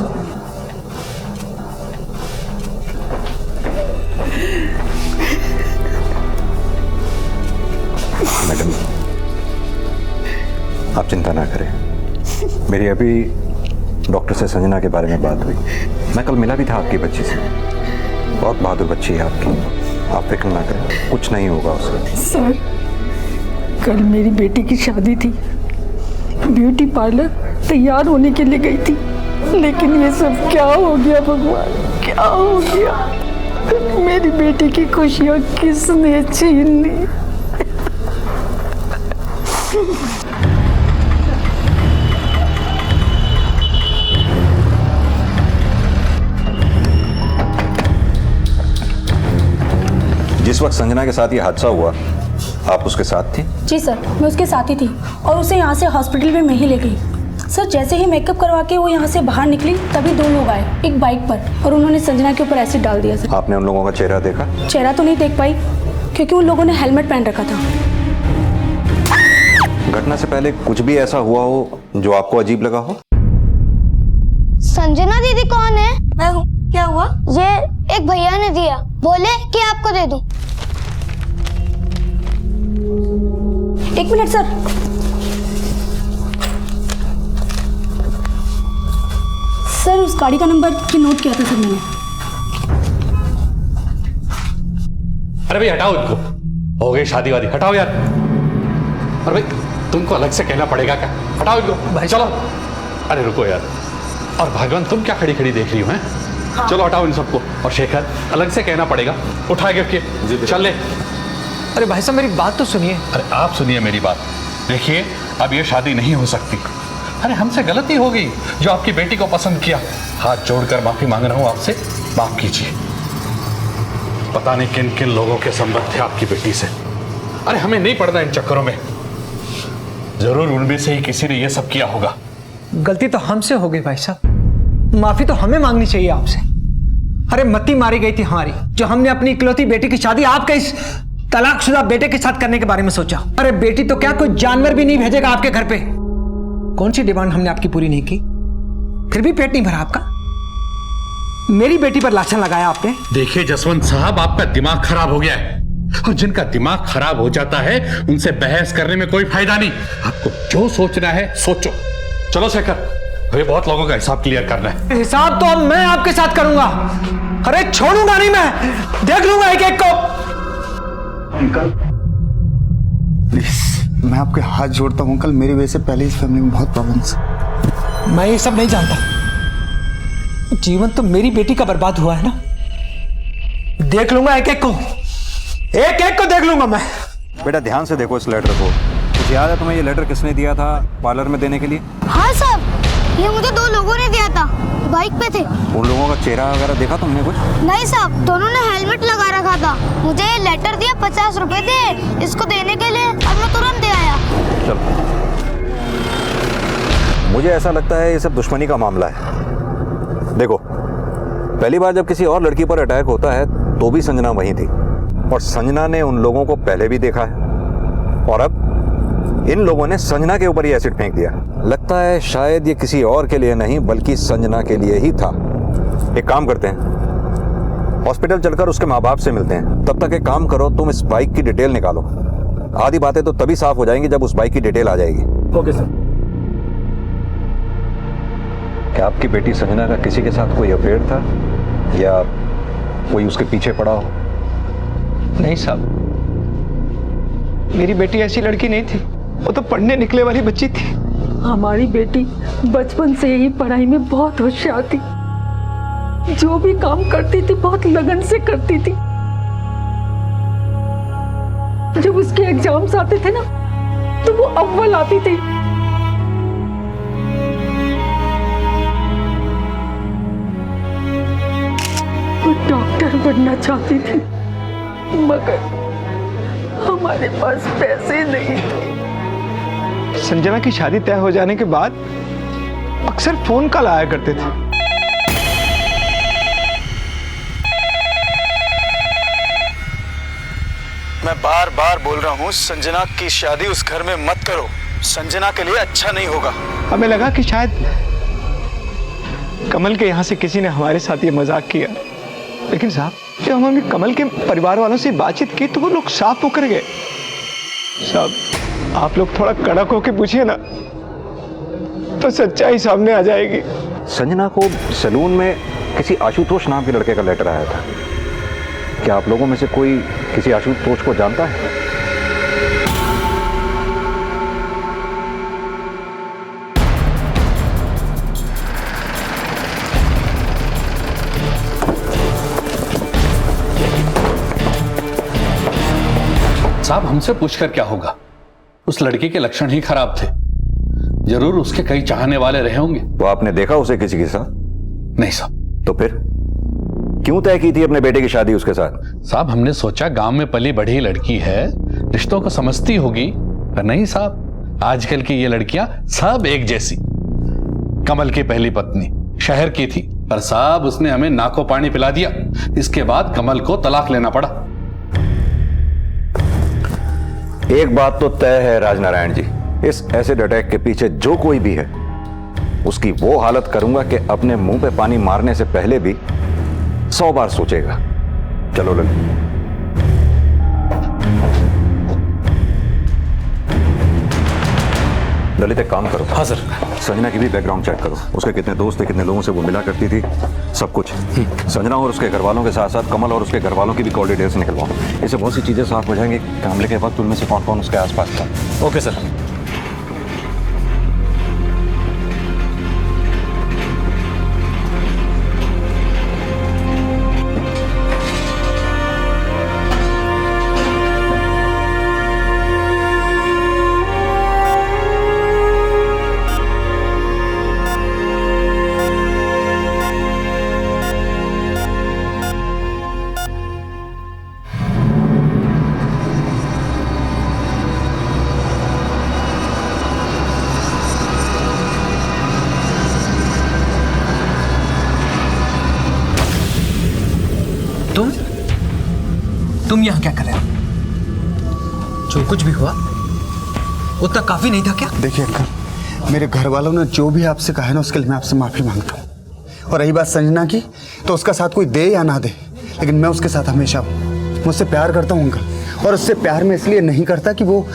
मैडम, आप चिंता ना करें। मेरी अभी डॉक्टर से संजना के बारे में बात हुई। मैं कल मिला भी था आपकी बच्ची से। बहुत बहादुर बच्ची है आपकी, आप फिक्र ना करें, कुछ नहीं होगा उसे। सर, कल मेरी बेटी की शादी थी, ब्यूटी पार्लर तैयार होने के लिए गई थी, लेकिन ये सब क्या हो गया भगवान, क्या हो गया? मेरी बेटी की खुशियाँ किसने छीन ली? जिस वक्त संजना के साथ ये हादसा हुआ, आप उसके साथ थी? जी सर, मैं उसके साथ ही थी और उसे यहाँ से हॉस्पिटल में मैं ही ले गई। सर, जैसे ही मेकअप करवा के वो यहाँ से बाहर निकली, तभी 2 लोग आए एक बाइक पर और उन्होंने संजना के ऊपर एसिड डाल दिया। सर, आपने उन लोगों का चेहरा देखा? चेहरा तो नहीं देख पाई क्योंकि उन लोगों ने हेलमेट पहन रखा था। घटना से पहले कुछ भी ऐसा हुआ हो जो आपको अजीब लगा हो? संजना दीदी कौन है? मैं हूँ, क्या हुआ? ये एक भैया ने दिया, बोले कि आपको दे दूं। 1 मिनट सर। सर, उस गाड़ी का नंबर की नोट किया था सर मैंने। अरे भाई हटाओ इनको, हो गई शादी वादी, हटाओ यार। अरे भाई तुमको अलग से कहना पड़ेगा क्या? हटाओ इनको भाई, चलो। अरे रुको यार, और भगवान तुम क्या खड़ी खड़ी देख रही हो? हैं हाँ। चलो हटाओ इन सबको, और शेखर अलग से कहना पड़ेगा, उठा के चल ले। अरे भाई साहब मेरी बात तो सुनिए। अरे आप सुनिए मेरी बात। देखिए, अब ये शादी नहीं हो सकती। अरे हमसे गलती हो गई जो आपकी बेटी को पसंद किया। हाथ जोड़कर माफी मांग रहा हूं आपसे, माफ कीजिए। पता नहीं किन किन लोगों के संबंध थे आपकी बेटी से। अरे हमें नहीं पड़ना इन चक्करों में। जरूर उनमें से ही किसी ने यह सब किया होगा। गलती तो हमसे हो गई भाई साहब, माफी तो हमें मांगनी चाहिए आपसे। अरे मत्ती मारी गई थी हमारी, जो हमने अपनी इकलौती बेटी की शादी आपके इस तलाकशुदा बेटे के साथ करने के बारे में सोचा। अरे बेटी तो क्या, कोई जानवर भी नहीं भेजेगा आपके घर पे। कौन सी डिमांड हमने आपकी पूरी नहीं की, फिर भी पेट नहीं भरा आपका। मेरी बेटी पर लाछन लगाया आपने। देखिए जसवंत साहब, आपका दिमाग खराब हो गया है, और जिनका दिमाग खराब हो जाता है उनसे बहस करने में कोई फायदा नहीं। आपको जो सोचना है सोचो। चलो शेखर, अभी बहुत लोगों का हिसाब क्लियर करना है। हिसाब तो अब मैं आपके साथ करूंगा। अरे छोड़ूंगा नहीं मैं, देख लूंगा एक एक को। अंकल प्लीज, मैं आपके हाथ जोड़ता हूं अंकल, मेरी वजह से पहले इस फैमिली में बहुत प्रॉब्लम्स। मैं ये सब नहीं जानता, जीवन तो मेरी बेटी का बर्बाद हुआ है ना। देख लूंगा एक एक को, एक एक को देख लूंगा मैं। बेटा ध्यान से देखो इस लेटर को। कुछ याद है तुम्हें ये लेटर किसने दिया था पार्लर में देने के लिए? हाँ साहब, ये मुझे 2 लोगों ने दिया था, बाइक पे थे। उन लोगों का चेहरा वगैरह देखा तुमने कुछ? नहीं साहब, दोनों ने हेलमेट लगा रखा था। मुझे ये लेटर दिया, 50 रुपए दे इसको देने के लिए, और मैं तुरंत दे आया। चलो, मुझे ऐसा लगता है ये सब दुश्मनी का मामला है। देखो, पहली बार जब किसी और लड़की पर अटैक होता है तो भी संजना वहीं थी, और संजना ने उन लोगों को पहले भी देखा है, और अब इन लोगों ने संजना के ऊपर ही एसिड फेंक दिया। लगता है शायद ये किसी और के लिए नहीं बल्कि संजना के लिए ही था। एक काम करते हैं, हॉस्पिटल चलकर उसके माँ बाप से मिलते हैं। तब तक एक काम करो, तुम इस बाइक की डिटेल निकालो। आधी बातें तो तभी साफ हो जाएंगी जब उस बाइक की डिटेल आ जाएगी। Okay sir. क्या आपकी बेटी संजना का किसी के साथ कोई अफेयर था, या कोई उसके पीछे पड़ा हो? नहीं साहब, मेरी बेटी ऐसी लड़की नहीं थी, वो तो पढ़ने निकले वाली बच्ची थी। हमारी बेटी बचपन से ही पढ़ाई में बहुत होशियार थी, जो भी काम करती थी बहुत लगन से करती थी। जब उसके एग्जाम्स आते थे ना तो वो अव्वल आती थी। वो डॉक्टर बनना चाहती थी, मगर हमारे पास पैसे नहीं थे। संजना की शादी तय हो जाने के बाद अक्सर फोन कॉल आया करते थे। मैं बार बार बोल रहा हूँ संजना की शादी उस घर में मत करो, संजना के लिए अच्छा नहीं होगा। हमें लगा कि शायद कमल के यहाँ से किसी ने हमारे साथ ये मजाक किया, लेकिन साहब जब हमने कमल के परिवार वालों से बातचीत की तो वो लोग साफ मुकर गए। साहब आप लोग थोड़ा कड़क होके पूछिए ना, तो सच्चाई सामने आ जाएगी। संजना को सैलून में किसी आशुतोष नाम के लड़के का लेटर आया था। क्या आप लोगों में से कोई किसी आशुतोष को जानता है? साहब हमसे पूछकर क्या होगा, उस लड़की के लक्षण ही खराब थे। जरूर उसके कई चाहने वाले रहे होंगे। वो आपने देखा उसे किसी के साथ? नहीं साहब। तो फिर क्यों तय की थी अपने बेटे की शादी उसके साथ? साहब हमने सोचा गांव में पली बढ़ी लड़की है, रिश्तों को समझती होगी, पर नहीं साहब, आजकल की ये लड़कियां सब एक जैसी। कमल की पहली पत्नी शहर की थी, पर साहब उसने हमें नाको पानी पिला दिया। इसके बाद कमल को तलाक लेना पड़ा। एक बात तो तय है राजनारायण जी, इस एसिड अटैक के पीछे जो कोई भी है उसकी वो हालत करूंगा कि अपने मुंह पे पानी मारने से पहले भी 100 बार सोचेगा। चलो ललित। ललित एक काम करो। हाँ सर। संजना की भी बैकग्राउंड चेक करो, उसके कितने दोस्त थे, कितने लोगों से वो मिला करती थी, सब कुछ। संजना और उसके घर वालों के साथ साथ कमल और उसके घर वालों की भी कॉल डिटेल्स निकलवाओ। इससे बहुत सी चीजें साफ हो जाएंगी कि हमले के वक्त उनमें से कौन कौन उसके आसपास था। Okay sir. तुम यहाँ क्या कर रहे हो? जो कुछ भी हुआ उतना काफी नहीं था क्या? देखिए अंकल, मेरे घर वालों ने जो भी आपसे कहा है ना, उसके लिए मैं आपसे माफी मांगता हूँ। और रही बात संजना की, तो उसका साथ कोई दे या ना दे, लेकिन मैं उसके साथ हमेशा हूँ। मुझसे प्यार करता हूँ अंकल, और उससे प्यार मैं इसलिए नहीं करता कि वो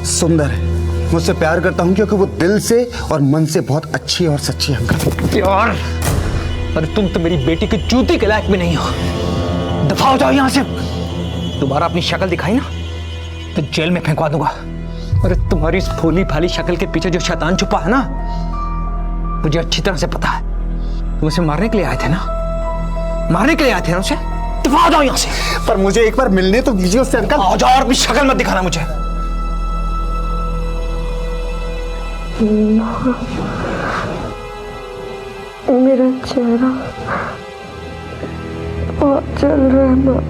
सुंदर है। मुझसे प्यार करता हूँ क्योंकि वो दिल से और मन से बहुत अच्छी और सच्ची है अंकल। प्यार? अरे तुम तो मेरी बेटी की जूती के लायक भी नहीं हो। दफा हो जाओ यहाँ से। दोबारा अपनी शक्ल दिखाई ना तो जेल में फेंकवा दूंगा। अरे तुम्हारी इस भोली भाली शक्ल के पीछे जो शैतान छुपा है ना, मुझे अच्छी तरह से पता है। तुम उसे मारने के लिए आए थे ना? मारने के लिए आए थे ना उसे? दफा हो जाओ यहाँ से। पर मुझे एक बार मिलने तो दीजिए उससे अंकल। आ जाओ और अपनी शक्ल मत दिखाना मुझे। मेरा चेहरा बहुत जल रहा है माँ।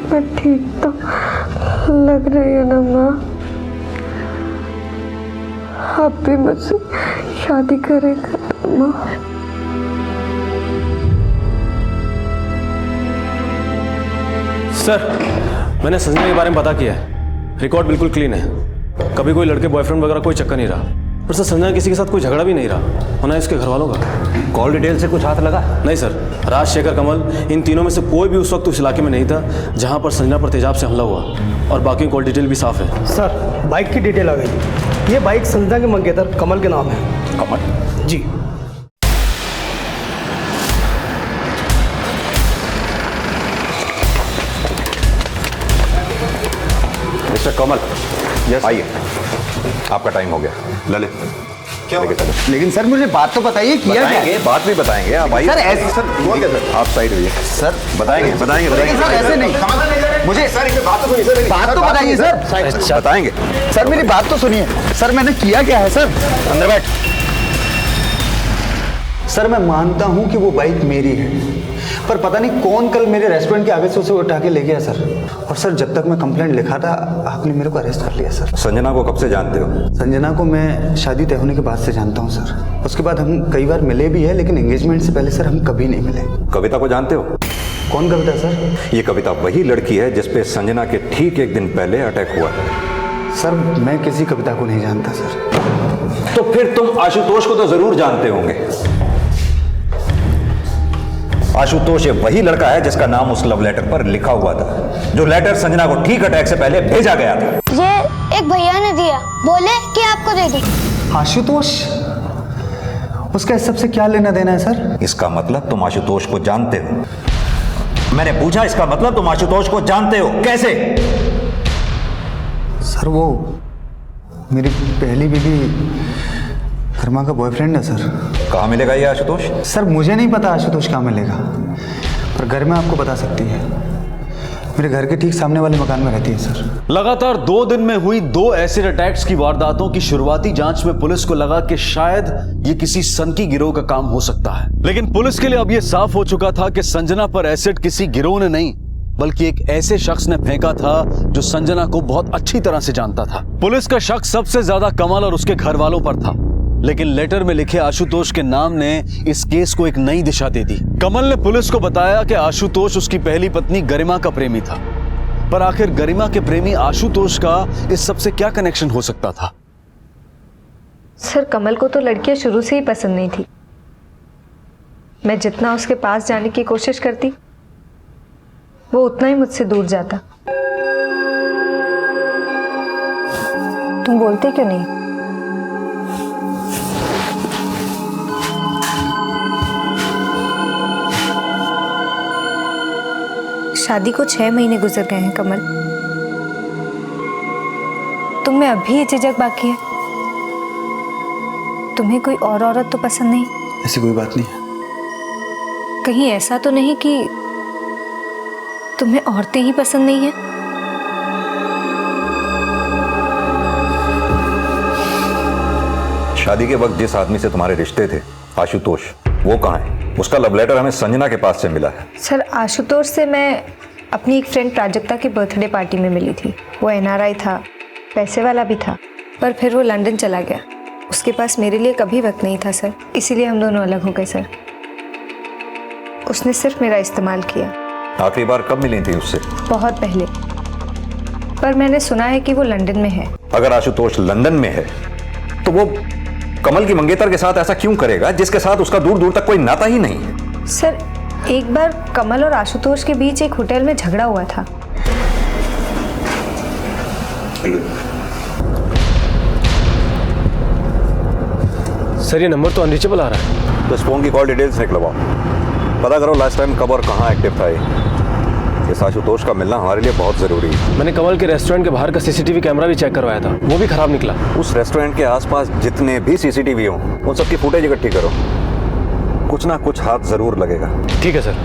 मैं ठीक तो लग रही है ना माँ? आप भी मुझसे शादी करेगा तो माँ? सर, मैंने संजना के बारे में पता किया है। रिकॉर्ड बिल्कुल क्लीन है। कभी कोई लड़के बॉयफ्रेंड वगैरह कोई चक्कर नहीं रहा। और सर, संजना किसी के साथ कोई झगड़ा भी नहीं रहा, और ना इसके घर वालों का। कॉल डिटेल से कुछ हाथ लगा? नहीं सर, राजशेखर, कमल, इन तीनों में से कोई भी उस वक्त उस इलाके में नहीं था जहां पर संजना पर तेजाब से हमला हुआ, और बाकी कॉल डिटेल भी साफ है। सर, बाइक की डिटेल आ गई। ये बाइक संजना के मंगेतर कमल के नाम है। कमल? जी। मिस्टर कमल, आइए, आपका टाइम हो गया। ललित, क्या? लेकिन सर मुझे बात तो बताइए, किया क्या है? बात भी बताएंगे। आप आइए सर। ऐसे सर हुआ क्या सर? आप साइड होइए सर। बताएंगे सर, ऐसे नहीं। मुझे सर एक बात तो सुनिए सर। बात तो बताइए सर। बताएंगे सर, मेरी बात तो सुनिए सर। मैंने किया क्या है सर? अंदर बैठ। सर, मैं मानता हूं कि वो बाइक मेरी है, पर पता नहीं कौन कल मेरे रेस्टोरेंट के आगे से उसे उठा के ले गया सर। और सर, जब तक मैं कंप्लेंट लिखा था, आपने मेरे को अरेस्ट कर लिया सर। संजना को कब से जानते हो? संजना को मैं शादी तय होने के बाद से जानता हूं सर। उसके बाद हम कई बार मिले भी है, लेकिन एंगेजमेंट से पहले सर हम कभी नहीं मिले। कविता को जानते हो? कौन कविता सर? ये कविता वही लड़की है जिसपे संजना के ठीक एक दिन पहले अटैक हुआ है। सर, मैं किसी कविता को नहीं जानता सर। तो फिर तुम आशुतोष को तो जरूर जानते होंगे। आशुतोष ये वही लड़का है जिसका नाम उस लव लेटर पर लिखा हुआ था, जो लेटर संजना को ठीक अटैक से पहले भेजा गया था। ये एक भैया ने दिया, बोले कि आपको दे दूं। आशुतोष? उसका इस सबसे क्या लेना देना है सर? इसका मतलब तुम आशुतोष को जानते हो। मैंने पूछा, इसका मतलब तुम आशुतोष को जानते हो। कैसे? सर, वो मेरी पहली बीवी कर्मा का बॉयफ्रेंड है सर। कहाँ मिलेगा ये आशुतोष? सर, मुझे नहीं पता आशुतोष कहाँ मिलेगा, पर घर में आपको बता सकती है। मेरे घर के ठीक सामने वाले मकान में रहती है सर। लगातार 2 दिन में हुई 2 एसिड अटैक्स की वारदातों की शुरुआती जांच में पुलिस को लगा कि शायद ये किसी सनकी गिरोह का काम हो सकता है, लेकिन पुलिस के लिए अब यह साफ हो चुका था कि संजना पर एसिड किसी गिरोह ने नहीं, बल्कि एक ऐसे शख्स ने फेंका था जो संजना को बहुत अच्छी तरह से जानता था। पुलिस का शक सबसे ज्यादा कमल और उसके घर वालों पर था, लेकिन लेटर में लिखे आशुतोष के नाम ने इस केस को एक नई दिशा दे दी। कमल ने पुलिस को बताया कि आशुतोष उसकी पहली पत्नी गरिमा का प्रेमी था, पर आखिर गरिमा के प्रेमी आशुतोष का इस सब से क्या कनेक्शन हो सकता था? सर, कमल को तो लड़कियां शुरू से ही पसंद नहीं थी। मैं जितना उसके पास जाने की कोशिश करती, वो उतना ही मुझसे दूर जाता। तुम बोलते क्यों नहीं? शादी को 6 महीने गुजर गए हैं कमल। तुम में अभी ये झिझक बाकी है? तुम्हें कोई और औरत तो पसंद नहीं? ऐसी कोई बात नहीं है। कहीं ऐसा तो नहीं कि तुम्हें औरतें ही पसंद नहीं है? शादी के वक्त जिस आदमी से तुम्हारे रिश्ते थे, आशुतोष, वो कहाँ है? उसका लव लेटर हमें संजना के पास से मिला है। सर, आशुतोष से मैं अपनी एक फ्रेंड प्राजक्ता की बर्थडे पार्टी में मिली थी। वो NRI था, पैसे वाला भी था, पर फिर वो लंदन चला गया। उसके पास मेरे लिए कभी वक्त नहीं था सर, इसीलिए हम दोनों अलग हो गए सर। उसने सिर्फ मेरा इस्तेमाल किया, आखिरी बार कब मिली थी उससे? बहुत पहले, पर मैंने सुना है कि वो लंदन में है। अगर आशुतोष लंदन में है तो वो कमल की मंगेतर के साथ ऐसा क्यों करेगा जिसके साथ उसका दूर दूर तक कोई नाता ही नहीं है? सर, एक बार कमल और आशुतोष के बीच एक होटल में झगड़ा हुआ था। सर, ये नंबर तो अनरीचेबल आ रहा है। तो इस फोन की कॉल डिटेल्स निकलवाओ, पता करो लास्ट टाइम कब और कहाँ एक्टिव था ये। इस आशुतोष का मिलना हमारे लिए बहुत जरूरी है। मैंने कमल के रेस्टोरेंट के बाहर का सीसीटीवी कैमरा भी चेक करवाया था, वो भी खराब निकला। उस रेस्टोरेंट के आसपास जितने भी सीसीटीवी हों उन सबकी फुटेज इकट्ठी करो, कुछ ना कुछ हाथ जरूर लगेगा। ठीक है सर।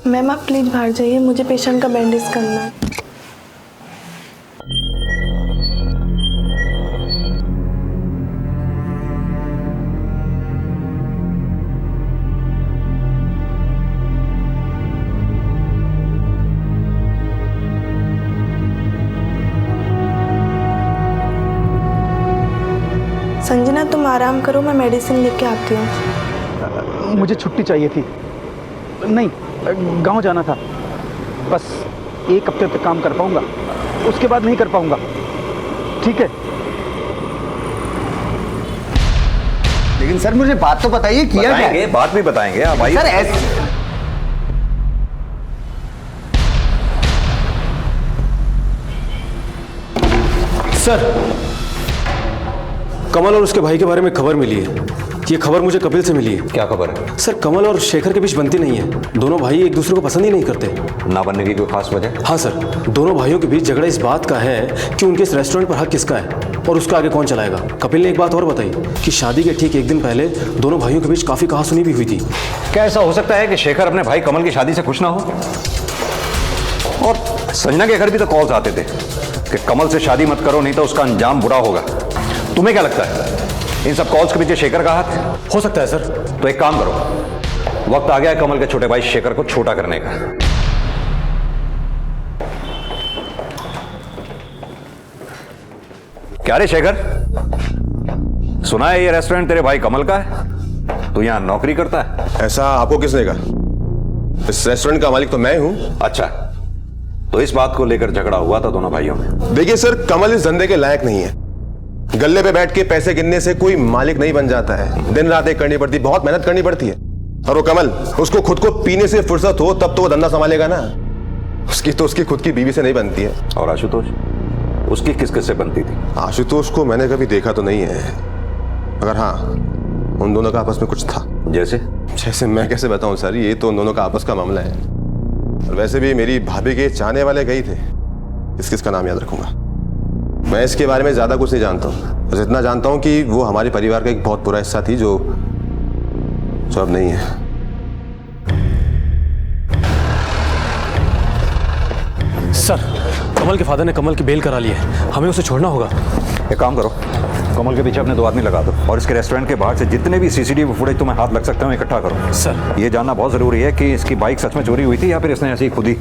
मैम आप प्लीज बाहर जाइए, मुझे पेशेंट का बैंडेज करना है। संजना तुम आराम करो, मैं मेडिसिन लेके आती हूँ। मुझे छुट्टी चाहिए थी। नहीं, गांव जाना था। बस 1 हफ्ते तक काम कर पाऊंगा, उसके बाद नहीं कर पाऊंगा। ठीक है? लेकिन सर मुझे बात तो बताइए, किया क्या है? बात भी बताएंगे आप आइए। सर ऐसे सर, कमल और उसके भाई के बारे में खबर मिली है। ये खबर मुझे कपिल से मिली है। क्या खबर है? सर, कमल और शेखर के बीच बनती नहीं है। दोनों भाई एक दूसरे को पसंद ही नहीं करते। ना बनने की कोई खास वजह? हाँ सर, दोनों भाइयों के बीच झगड़ा इस बात का है कि उनके इस रेस्टोरेंट पर हक किसका है और उसका आगे कौन चलाएगा। कपिल ने एक बात और बताई कि शादी के ठीक 1 दिन पहले दोनों भाइयों के बीच काफी कहासुनी भी हुई थी। क्या ऐसा हो सकता है कि शेखर अपने भाई कमल की शादी से खुश ना हो? और संजना के घर भी तो कॉल्स आते थे कि कमल से शादी मत करो नहीं तो उसका अंजाम बुरा होगा। तुम्हें क्या लगता है इन सब कॉल्स के पीछे शेखर का हाथ है? हो सकता है सर। तो एक काम करो, वक्त आ गया है कमल के छोटे भाई शेखर को छोटा करने का। क्या रे शेखर, सुना है ये रेस्टोरेंट तेरे भाई कमल का है? तू यहां नौकरी करता है? ऐसा आपको किसने कहा? इस रेस्टोरेंट का मालिक तो मैं हूं। अच्छा, तो इस बात को लेकर झगड़ा हुआ था दोनों भाइयों में? देखिए सर, कमल इस धंधे के लायक नहीं है। गले पे बैठ के पैसे गिनने से कोई मालिक नहीं बन जाता है। दिन रात एक करनी पड़ती, बहुत मेहनत करनी पड़ती है। और वो कमल, उसको खुद को पीने से फुर्सत हो तब तो वो धंधा संभालेगा ना। उसकी तो उसकी खुद की बीवी से नहीं बनती है। और आशुतोष, उसकी किस किस से बनती थी? आशुतोष को मैंने कभी देखा तो नहीं है, मगर हाँ उन दोनों का आपस में कुछ था। जैसे मैं कैसे बताऊं सर, ये तो उन दोनों का आपस का मामला है। और वैसे भी मेरी भाभी के चाहने वाले गई थे, किस किस का नाम याद रखूंगा। मैं इसके बारे में ज्यादा कुछ नहीं जानता हूँ, बस इतना जानता हूँ कि वो हमारे परिवार का एक बहुत बुरा हिस्सा थी जो अब नहीं है। सर, कमल के फादर ने कमल की बेल करा ली है, हमें उसे छोड़ना होगा। एक काम करो, कमल के पीछे अपने 2 आदमी लगा दो और इसके रेस्टोरेंट के बाहर से जितने भी सीसीटीवी फुटेज तुम्हें हाथ लग सकते हो इकट्ठा करो। सर, ये जानना बहुत जरूरी है कि इसकी बाइक सच में चोरी हुई थी या फिर इसने ऐसी खुद ही।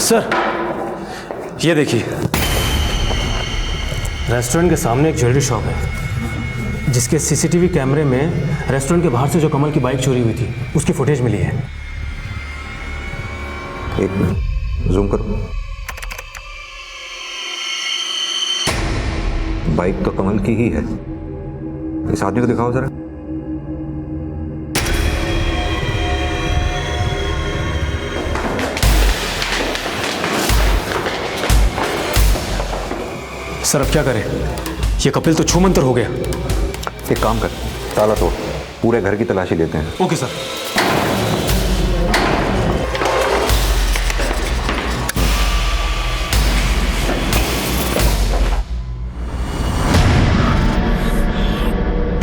सर, ये देखिए, रेस्टोरेंट के सामने एक ज्वेलरी शॉप है जिसके सीसीटीवी कैमरे में रेस्टोरेंट के बाहर से जो कमल की बाइक चोरी हुई थी उसकी फुटेज मिली है। एक मिनट, जूम करो। बाइक तो कमल की ही है। इस आदमी को दिखाओ जरा। सर, अब क्या करें? ये कपिल तो छूमंतर हो गया। एक काम कर, ताला तोड़, पूरे घर की तलाशी लेते हैं। Okay sir.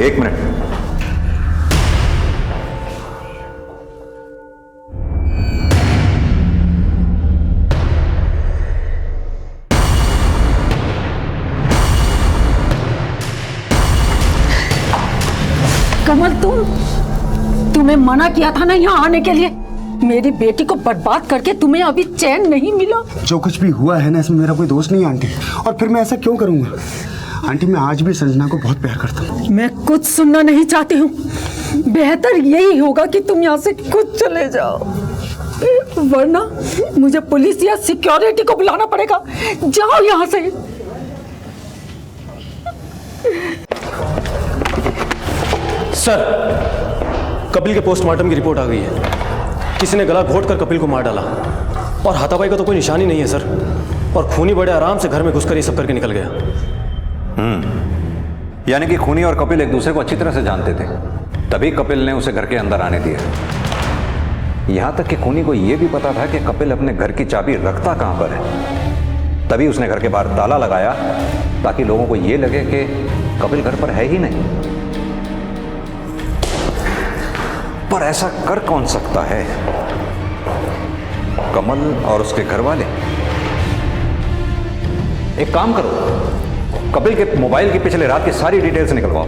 एक मिनट, मना किया था ना यहाँ आने के लिए। मेरी बेटी को बर्बाद करके तुम्हें अभी चैन नहीं मिला। जो कुछ भी हुआ है ना, इसमें मेरा कोई दोष नहीं है आंटी, और फिर मैं ऐसा क्यों करूंगा? आंटी, मैं आज भी संजना को बहुत प्यार करता हूँ। मैं कुछ सुनना नहीं चाहती हूँ। बेहतर यही होगा कि तुम यहाँ से खुद चले जाओ, वरना मुझे पुलिस या सिक्योरिटी को बुलाना पड़ेगा। जाओ यहाँ से। सर, कपिल के पोस्टमार्टम की रिपोर्ट आ गई है। किसी ने गला घोट कर कपिल को मार डाला और हाथापाई का तो कोई निशान ही नहीं है सर। और खूनी बड़े आराम से घर में घुसकर ये सब करके निकल गया। यानी कि खूनी और कपिल एक दूसरे को अच्छी तरह से जानते थे, तभी कपिल ने उसे घर के अंदर आने दिया। यहां तक कि खूनी को यह भी पता था कि कपिल अपने घर की चाबी रखता कहां पर है, तभी उसने घर के बाहर ताला लगाया ताकि लोगों को यह लगे कि कपिल घर पर है ही नहीं। पर ऐसा कर कौन सकता है? कमल और उसके घर वाले? एक काम करो, कपिल के मोबाइल की पिछले रात की सारी डिटेल्स निकलवाओ,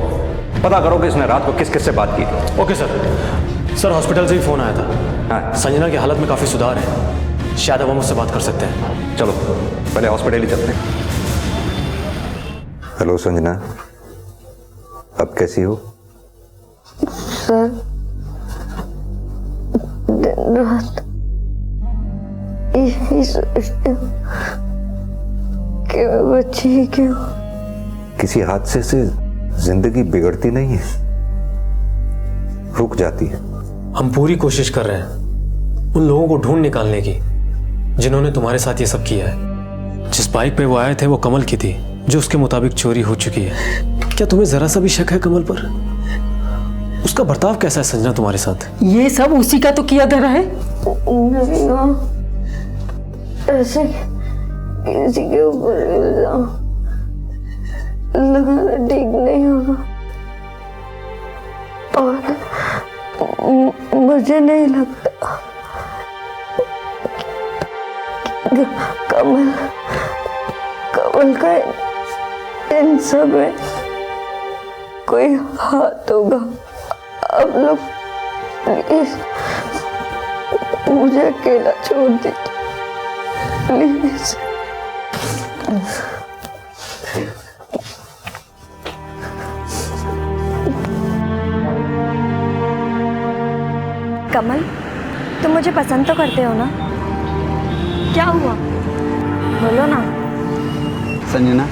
पता करो कि उसने रात को किस किस से बात की थी। Okay sir. सर, हॉस्पिटल से भी फोन आया था। हाँ। संजना की हालत में काफी सुधार है, शायद अब हम उससे बात कर सकते हैं। चलो पहले हॉस्पिटल ही चलते हैं। हेलो संजना, अब कैसी हो? सर, दिन रात यही सोचती हूँ कि मैं बच्ची ही क्यों। किसी हादसे से जिंदगी बिगड़ती नहीं है, रुक जाती है। हम पूरी कोशिश कर रहे हैं उन लोगों को ढूंढ निकालने की जिन्होंने तुम्हारे साथ ये सब किया है। जिस बाइक पे वो आए थे वो कमल की थी, जो उसके मुताबिक चोरी हो चुकी है। क्या तुम्हें जरा सा भी शक है कमल पर? उसका बर्ताव कैसा है संजना तुम्हारे साथ? ये सब उसी का तो किया धरा है। नहीं, ऐसे किसी के ऊपर इल्जाम लगाना ठीक नहीं होगा, और मुझे नहीं लगता कमल का इन सब में कोई हाथ होगा। आप लोग प्लीज मुझे अकेला छोड़ दीजिए प्लीज। कमल, तुम मुझे पसंद तो करते हो ना? क्या हुआ, बोलो ना। संजना,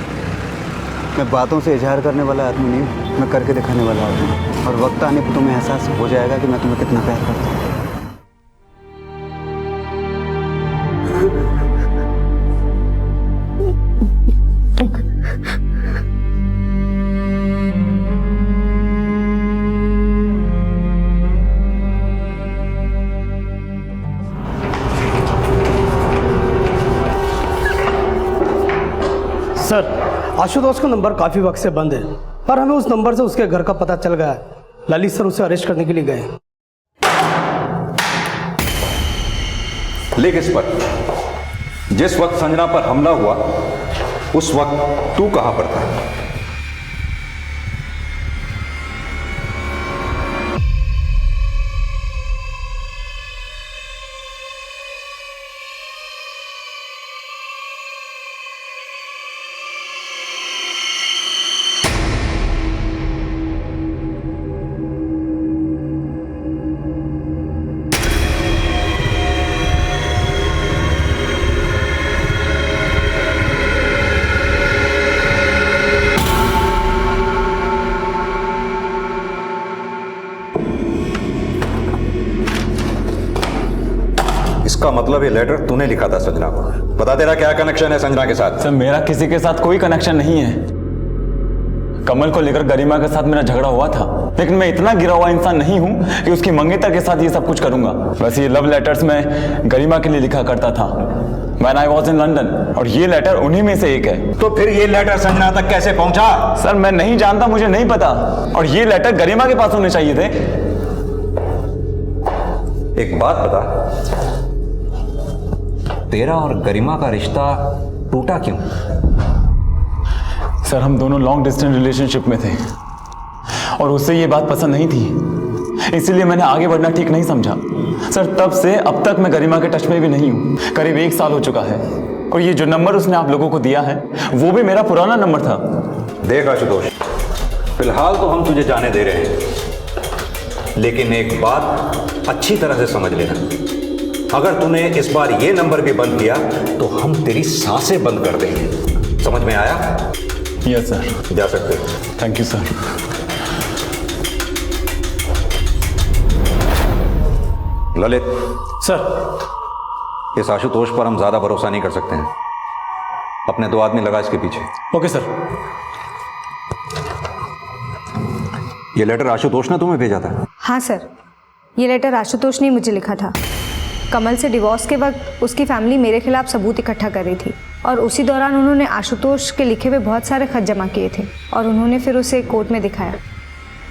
मैं बातों से इजहार करने वाला आदमी नहीं हूँ, मैं करके दिखाने वाला आदमी हूँ, और वक्त आने पर तुम्हें एहसास हो जाएगा कि मैं तुम्हें कितना प्यार करता हूँ। सर, आशुतोष का नंबर काफ़ी वक्त से बंद है, पर हमें उस नंबर से उसके घर का पता चल गया है। ललित सर उसे अरेस्ट करने के लिए गए। ले किस पर? जिस वक्त संजना पर हमला हुआ उस वक्त तू कहां पर था? इसका मतलब ये लेटर तूने लिखा था संजना को। बता तेरा क्या कनेक्शन है संजना के साथ? सर, मेरा किसी के साथ कोई कनेक्शन नहीं है। कमल को लेकर गरिमा के साथ मेरा झगड़ा हुआ था, लेकिन मैं इतना गिरा हुआ इंसान नहीं हूं कि उसकी मंगेतर के साथ ये सब कुछ करूंगा। वैसे ये लव लेटर्स मैं गरिमा के लिए लिखा करता था When I was in London, और ये लेटर उन्हीं में से एक है। तो फिर ये लेटर संजना तक कैसे पहुंचा? सर, मैं नहीं जानता, मुझे नहीं पता, और ये लेटर गरिमा के पास होने चाहिए थे। एक बात बता, तेरा और गरिमा का रिश्ता टूटा क्यों? सर, हम दोनों लॉन्ग डिस्टेंस रिलेशनशिप में थे और उससे ये बात पसंद नहीं थी इसीलिए मैंने आगे बढ़ना ठीक नहीं समझा। सर तब से अब तक मैं गरिमा के टच में भी नहीं हूँ। करीब 1 साल हो चुका है और ये जो नंबर उसने आप लोगों को दिया है वो भी मेरा पुराना नंबर था। देख आशुतोष, फिलहाल तो हम तुझे जाने दे रहे हैं, लेकिन एक बात अच्छी तरह से समझ लेना, अगर तूने इस बार ये नंबर भी बंद किया तो हम तेरी सांसें बंद कर देंगे। समझ में आया? Yes sir. जा सकते हो। Thank you sir. Lalit sir, इस आशुतोष पर हम ज्यादा भरोसा नहीं कर सकते हैं। अपने 2 आदमी लगा इसके पीछे। Okay sir. ये लेटर आशुतोष ने तुम्हें भेजा था? हाँ सर, ये लेटर आशुतोष ने मुझे लिखा था। कमल से डिवोर्स के वक्त उसकी फैमिली मेरे खिलाफ सबूत इकट्ठा कर रही थी और उसी दौरान उन्होंने आशुतोष के लिखे हुए बहुत सारे खत जमा किए थे और उन्होंने फिर उसे कोर्ट में दिखाया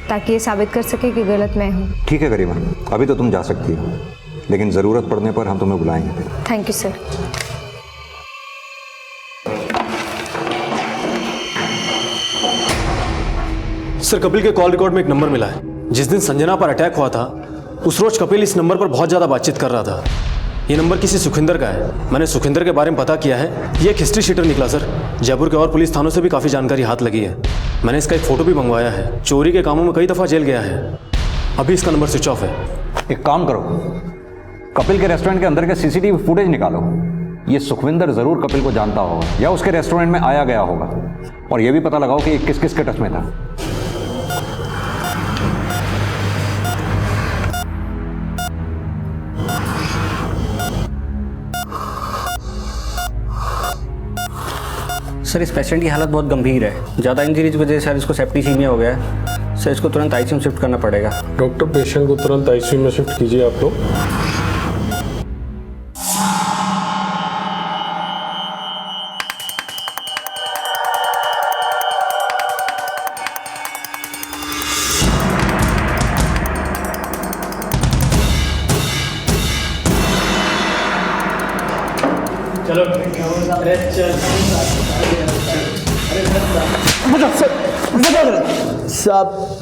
ताकि ये साबित कर सके कि गलत मैं हूँ। ठीक है गरिमा, अभी तो तुम जा सकती हो, लेकिन ज़रूरत पड़ने पर हम तुम्हें बुलाएंगे। Thank you sir. Sir, Kapil के कॉल रिकॉर्ड में एक नंबर मिला है। जिस दिन संजना पर अटैक हुआ था उस रोज कपिल इस नंबर पर बहुत ज़्यादा बातचीत कर रहा था। ये नंबर किसी सुखिंदर का है। मैंने सुखिंदर के बारे में पता किया है। ये एक हिस्ट्री शीटर निकला सर। जयपुर के और पुलिस थानों से भी काफ़ी जानकारी हाथ लगी है। मैंने इसका एक फ़ोटो भी मंगवाया है। चोरी के कामों में कई दफ़ा जेल गया है। अभी इसका नंबर स्विच ऑफ है। एक काम करो, कपिल के रेस्टोरेंट के अंदर के सीसीटीवी फुटेज निकालो। ये सुखविंदर ज़रूर कपिल को जानता होगा या उसके रेस्टोरेंट में आया गया होगा, और ये भी पता लगाओ कि किस किस के टच में था। सर, इस पेशेंट की हालत बहुत गंभीर है। ज़्यादा इंजरी की वजह से सर इसको सेप्टिसीमिया हो गया है। सर, इसको तुरंत आईसीयू में शिफ्ट करना पड़ेगा। डॉक्टर, पेशेंट को तुरंत आईसीयू में शिफ्ट कीजिए आप लोग।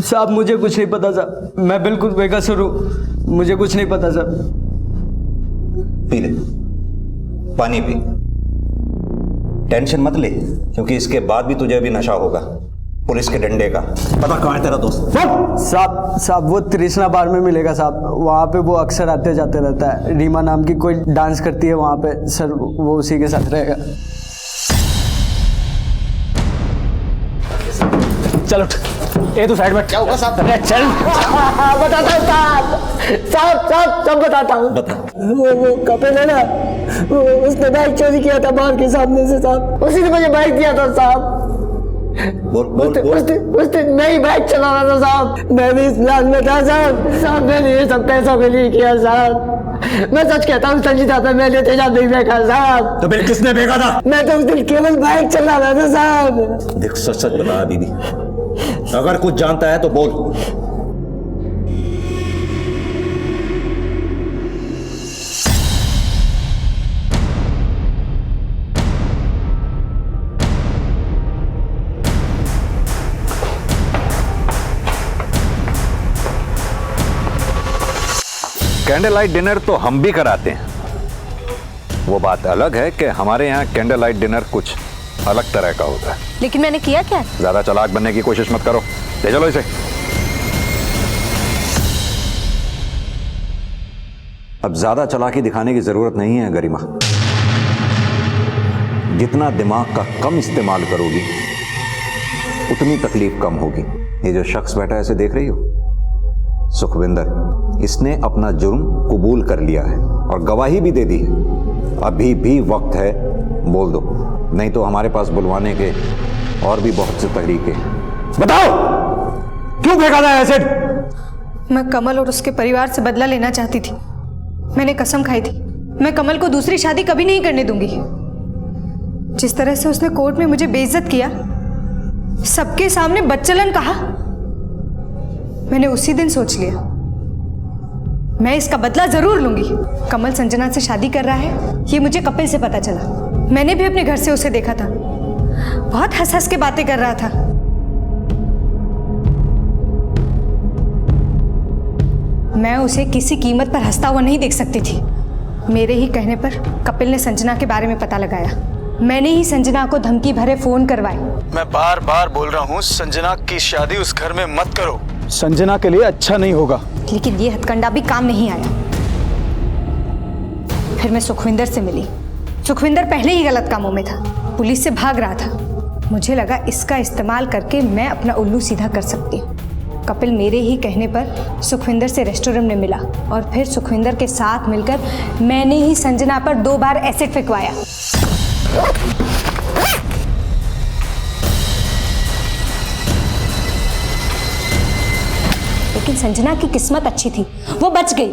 साहब मुझे कुछ नहीं पता साहब। मैं बिल्कुल बेकसूर हूँ। मुझे कुछ नहीं पता साहब। पी ले, पानी पी। टेंशन मत ले, क्योंकि इसके बाद भी तुझे अभी नशा होगा पुलिस के डंडे का। पता कहाँ है तेरा दोस्त? साहब वो तृष्णा बार में मिलेगा साहब। वहाँ पे वो अक्सर आते जाते रहता है। रीमा नाम की कोई डांस करती है वहाँ पे सर, वो उसी के साथ रहेगा। चलो ये तो साइड में। क्या होगा साहब? अरे चल बताता हूँ साहब सब बताता हूँ। वो कपिल है ना, उसने बाइक चोरी किया था बाहर के सामने से साहब। उसी ने मुझे बाइक दिया था साहब। उस दिन मैं ही बाइक चला रहा था साहब। मैं भी इस प्लान में था साहब। मैंने ये सब पैसों के लिए किया साहब। मैं सच कहता हूँ संजीदा पे मैंने तेजा नहीं देखा साहब। तो फिर किसने फेंका था? मैं तो उस दिन केवल बाइक चला रहा था साहब। देख, सच सच बता दीदी, अगर कुछ जानता है तो बोल। कैंडल लाइट डिनर तो हम भी कराते हैं। वो बात अलग है कि हमारे यहाँ कैंडल लाइट डिनर कुछ अलग तरह का होता है। लेकिन मैंने किया क्या? ज्यादा चालाक बनने की कोशिश मत करो। ले चलो इसे। अब ज्यादा चालाकी दिखाने की जरूरत नहीं है गरिमा। जितना दिमाग का कम इस्तेमाल करोगी उतनी तकलीफ कम होगी। ये जो शख्स बैठा है इसे देख रही हो? सुखविंदर, इसने अपना जुर्म कबूल कर लिया है और गवाही भी दे दी है। अभी भी वक्त है, बोल दो, नहीं तो हमारे पास बुलवाने के और भी बहुत से तरीके हैं। बताओ, क्यों फेंका था एसिड? मैं कमल और उसके परिवार से बदला लेना चाहती थी। मैंने कसम खाई थी मैं कमल को दूसरी शादी कभी नहीं करने दूंगी। जिस तरह से उसने कोर्ट में मुझे बेइज्जत किया, सबके सामने बदचलन कहा, मैंने उसी दिन सोच लिया मैं इसका बदला जरूर लूंगी। कमल संजना से शादी कर रहा है ये मुझे कपिल से पता चला। मैंने भी अपने घर से उसे देखा था, बहुत हंस हंस के बातें कर रहा था। मैं उसे किसी कीमत पर हंसता हुआ नहीं देख सकती थी। मेरे ही कहने पर कपिल ने संजना के बारे में पता लगाया। मैंने ही संजना को धमकी भरे फोन करवाए। मैं बार बार बोल रहा हूँ संजना की शादी उस घर में मत करो, संजना के लिए अच्छा नहीं होगा। लेकिन ये हथकंडा भी काम नहीं आया। फिर मैं सुखविंदर से मिली। सुखविंदर पहले ही गलत कामों में था, पुलिस से भाग रहा था। मुझे लगा इसका इस्तेमाल करके मैं अपना उल्लू सीधा कर सकती हूँ। कपिल मेरे ही कहने पर सुखविंदर से रेस्टोरेंट में मिला और फिर सुखविंदर के साथ मिलकर मैंने ही संजना पर 2 बार एसिड फेंकवाया। लेकिन संजना की किस्मत अच्छी थी, वो बच गई।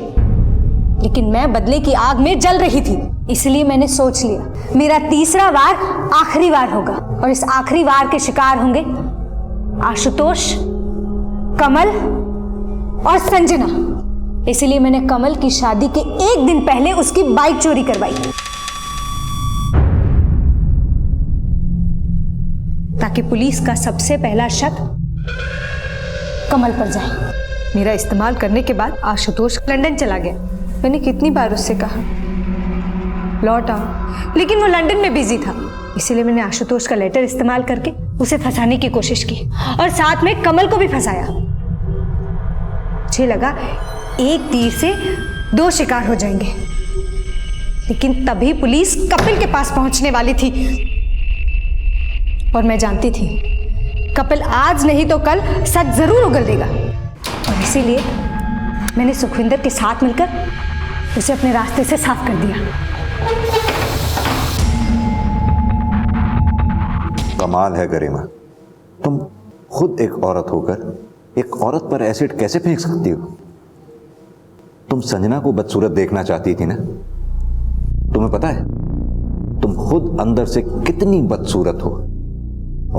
लेकिन मैं बदले की आग में जल रही थी। इसलिए मैंने सोच लिया मेरा तीसरा वार आखिरी वार होगा और इस आखिरी वार के शिकार होंगे आशुतोष, कमल और संजना। इसलिए मैंने कमल की शादी के 1 दिन पहले उसकी बाइक चोरी करवाई ताकि पुलिस का सबसे पहला शक कमल पर जाए। मेरा इस्तेमाल करने के बाद आशुतोष लंदन चला गया। मैंने कितनी बार उससे कहा लौट आओ, लेकिन वो लंदन में बिजी था। इसीलिए मैंने आशुतोष का लेटर इस्तेमाल करके उसे फंसाने की कोशिश की और साथ में कमल को भी फंसाया। मुझे लगा एक तीर से 2 शिकार हो जाएंगे। लेकिन तभी पुलिस कपिल के पास पहुंचने वाली थी और मैं जानती थी कपिल आज नहीं तो कल सच जरूर उगल देगा। और इसीलिए मैंने सुखविंदर के साथ मिलकर उसे अपने रास्ते से साफ कर दिया। कमाल है गरिमा, तुम खुद एक औरत होकर एक औरत पर एसिड कैसे फेंक सकती हो? तुम संजना को बदसूरत देखना चाहती थी ना? तुम्हें पता है तुम खुद अंदर से कितनी बदसूरत हो।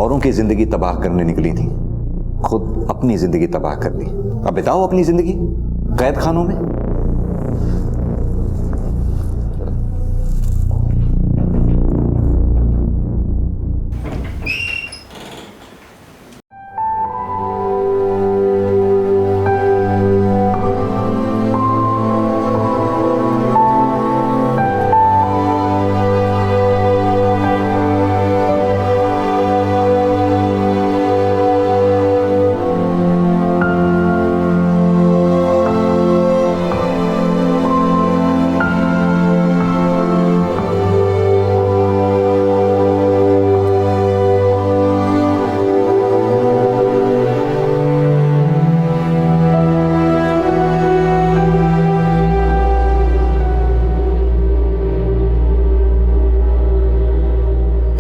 औरों की जिंदगी तबाह करने निकली थी, खुद अपनी जिंदगी तबाह कर दी। अब बिताओ अपनी जिंदगी कैद खानों में।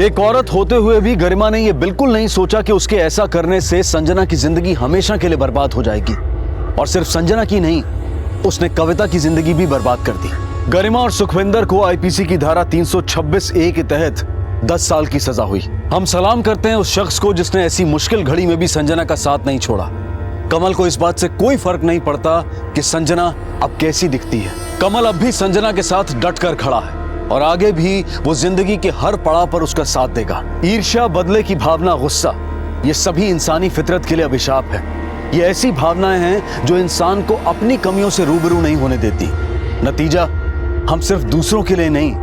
एक औरत होते हुए भी गरिमा ने यह बिल्कुल नहीं सोचा कि उसके ऐसा करने से संजना की जिंदगी हमेशा के लिए बर्बाद हो जाएगी। और सिर्फ संजना की नहीं, उसने कविता की जिंदगी भी बर्बाद कर दी। गरिमा और सुखविंदर को आईपीसी की धारा 326A के तहत 10 साल की सजा हुई। हम सलाम करते हैं उस शख्स को जिसने ऐसी मुश्किल घड़ी में भी संजना का साथ नहीं छोड़ा। कमल को इस बात से कोई फर्क नहीं पड़ता कि संजना अब कैसी दिखती है। कमल अब भी संजना के साथ डट कर खड़ा है और आगे भी वो जिंदगी के हर पड़ाव पर उसका साथ देगा। ईर्ष्या, बदले की भावना, गुस्सा, ये सभी इंसानी फितरत के लिए अभिशाप है। ये ऐसी भावनाएं हैं जो इंसान को अपनी कमियों से रूबरू नहीं होने देती। नतीजा हम सिर्फ दूसरों के लिए नहीं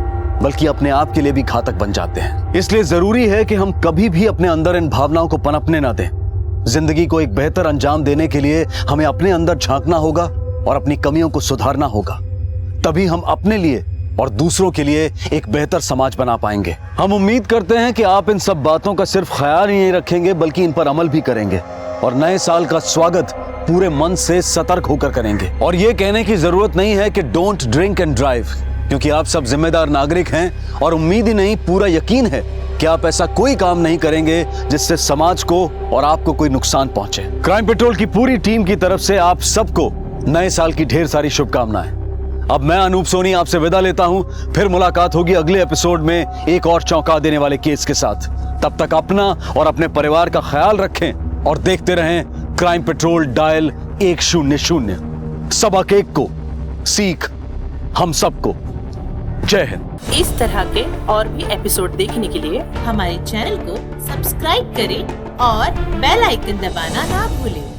बल्कि अपने आप के लिए भी घातक बन जाते हैं। इसलिए जरूरी है कि हम कभी भी अपने अंदर इन भावनाओं को पनपने ना दें। जिंदगी को एक बेहतर अंजाम देने के लिए हमें अपने अंदर झांकना होगा और अपनी कमियों को सुधारना होगा। तभी हम अपने लिए और दूसरों के लिए एक बेहतर समाज बना पाएंगे। हम उम्मीद करते हैं कि आप इन सब बातों का सिर्फ ख्याल ही नहीं रखेंगे बल्कि इन पर अमल भी करेंगे और नए साल का स्वागत पूरे मन से सतर्क होकर करेंगे। और ये कहने की जरूरत नहीं है कि डोंट ड्रिंक एंड ड्राइव, क्योंकि आप सब जिम्मेदार नागरिक हैं और उम्मीद ही नहीं पूरा यकीन है कि आप ऐसा कोई काम नहीं करेंगे जिससे समाज को और आपको कोई नुकसान पहुंचे। क्राइम पेट्रोल की पूरी टीम की तरफ से आप सबको नए साल की ढेर सारी शुभकामनाएं। अब मैं अनूप सोनी आपसे विदा लेता हूं। फिर मुलाकात होगी अगले एपिसोड में एक और चौंका देने वाले केस के साथ। तब तक अपना और अपने परिवार का ख्याल रखें और देखते रहें क्राइम पेट्रोल डायल 100। सबक एक को सीख हम सबको। जय हिंद। इस तरह के और भी एपिसोड देखने के लिए हमारे चैनल को सब्सक्राइब करें और बेल आइकन दबाना ना भूलें।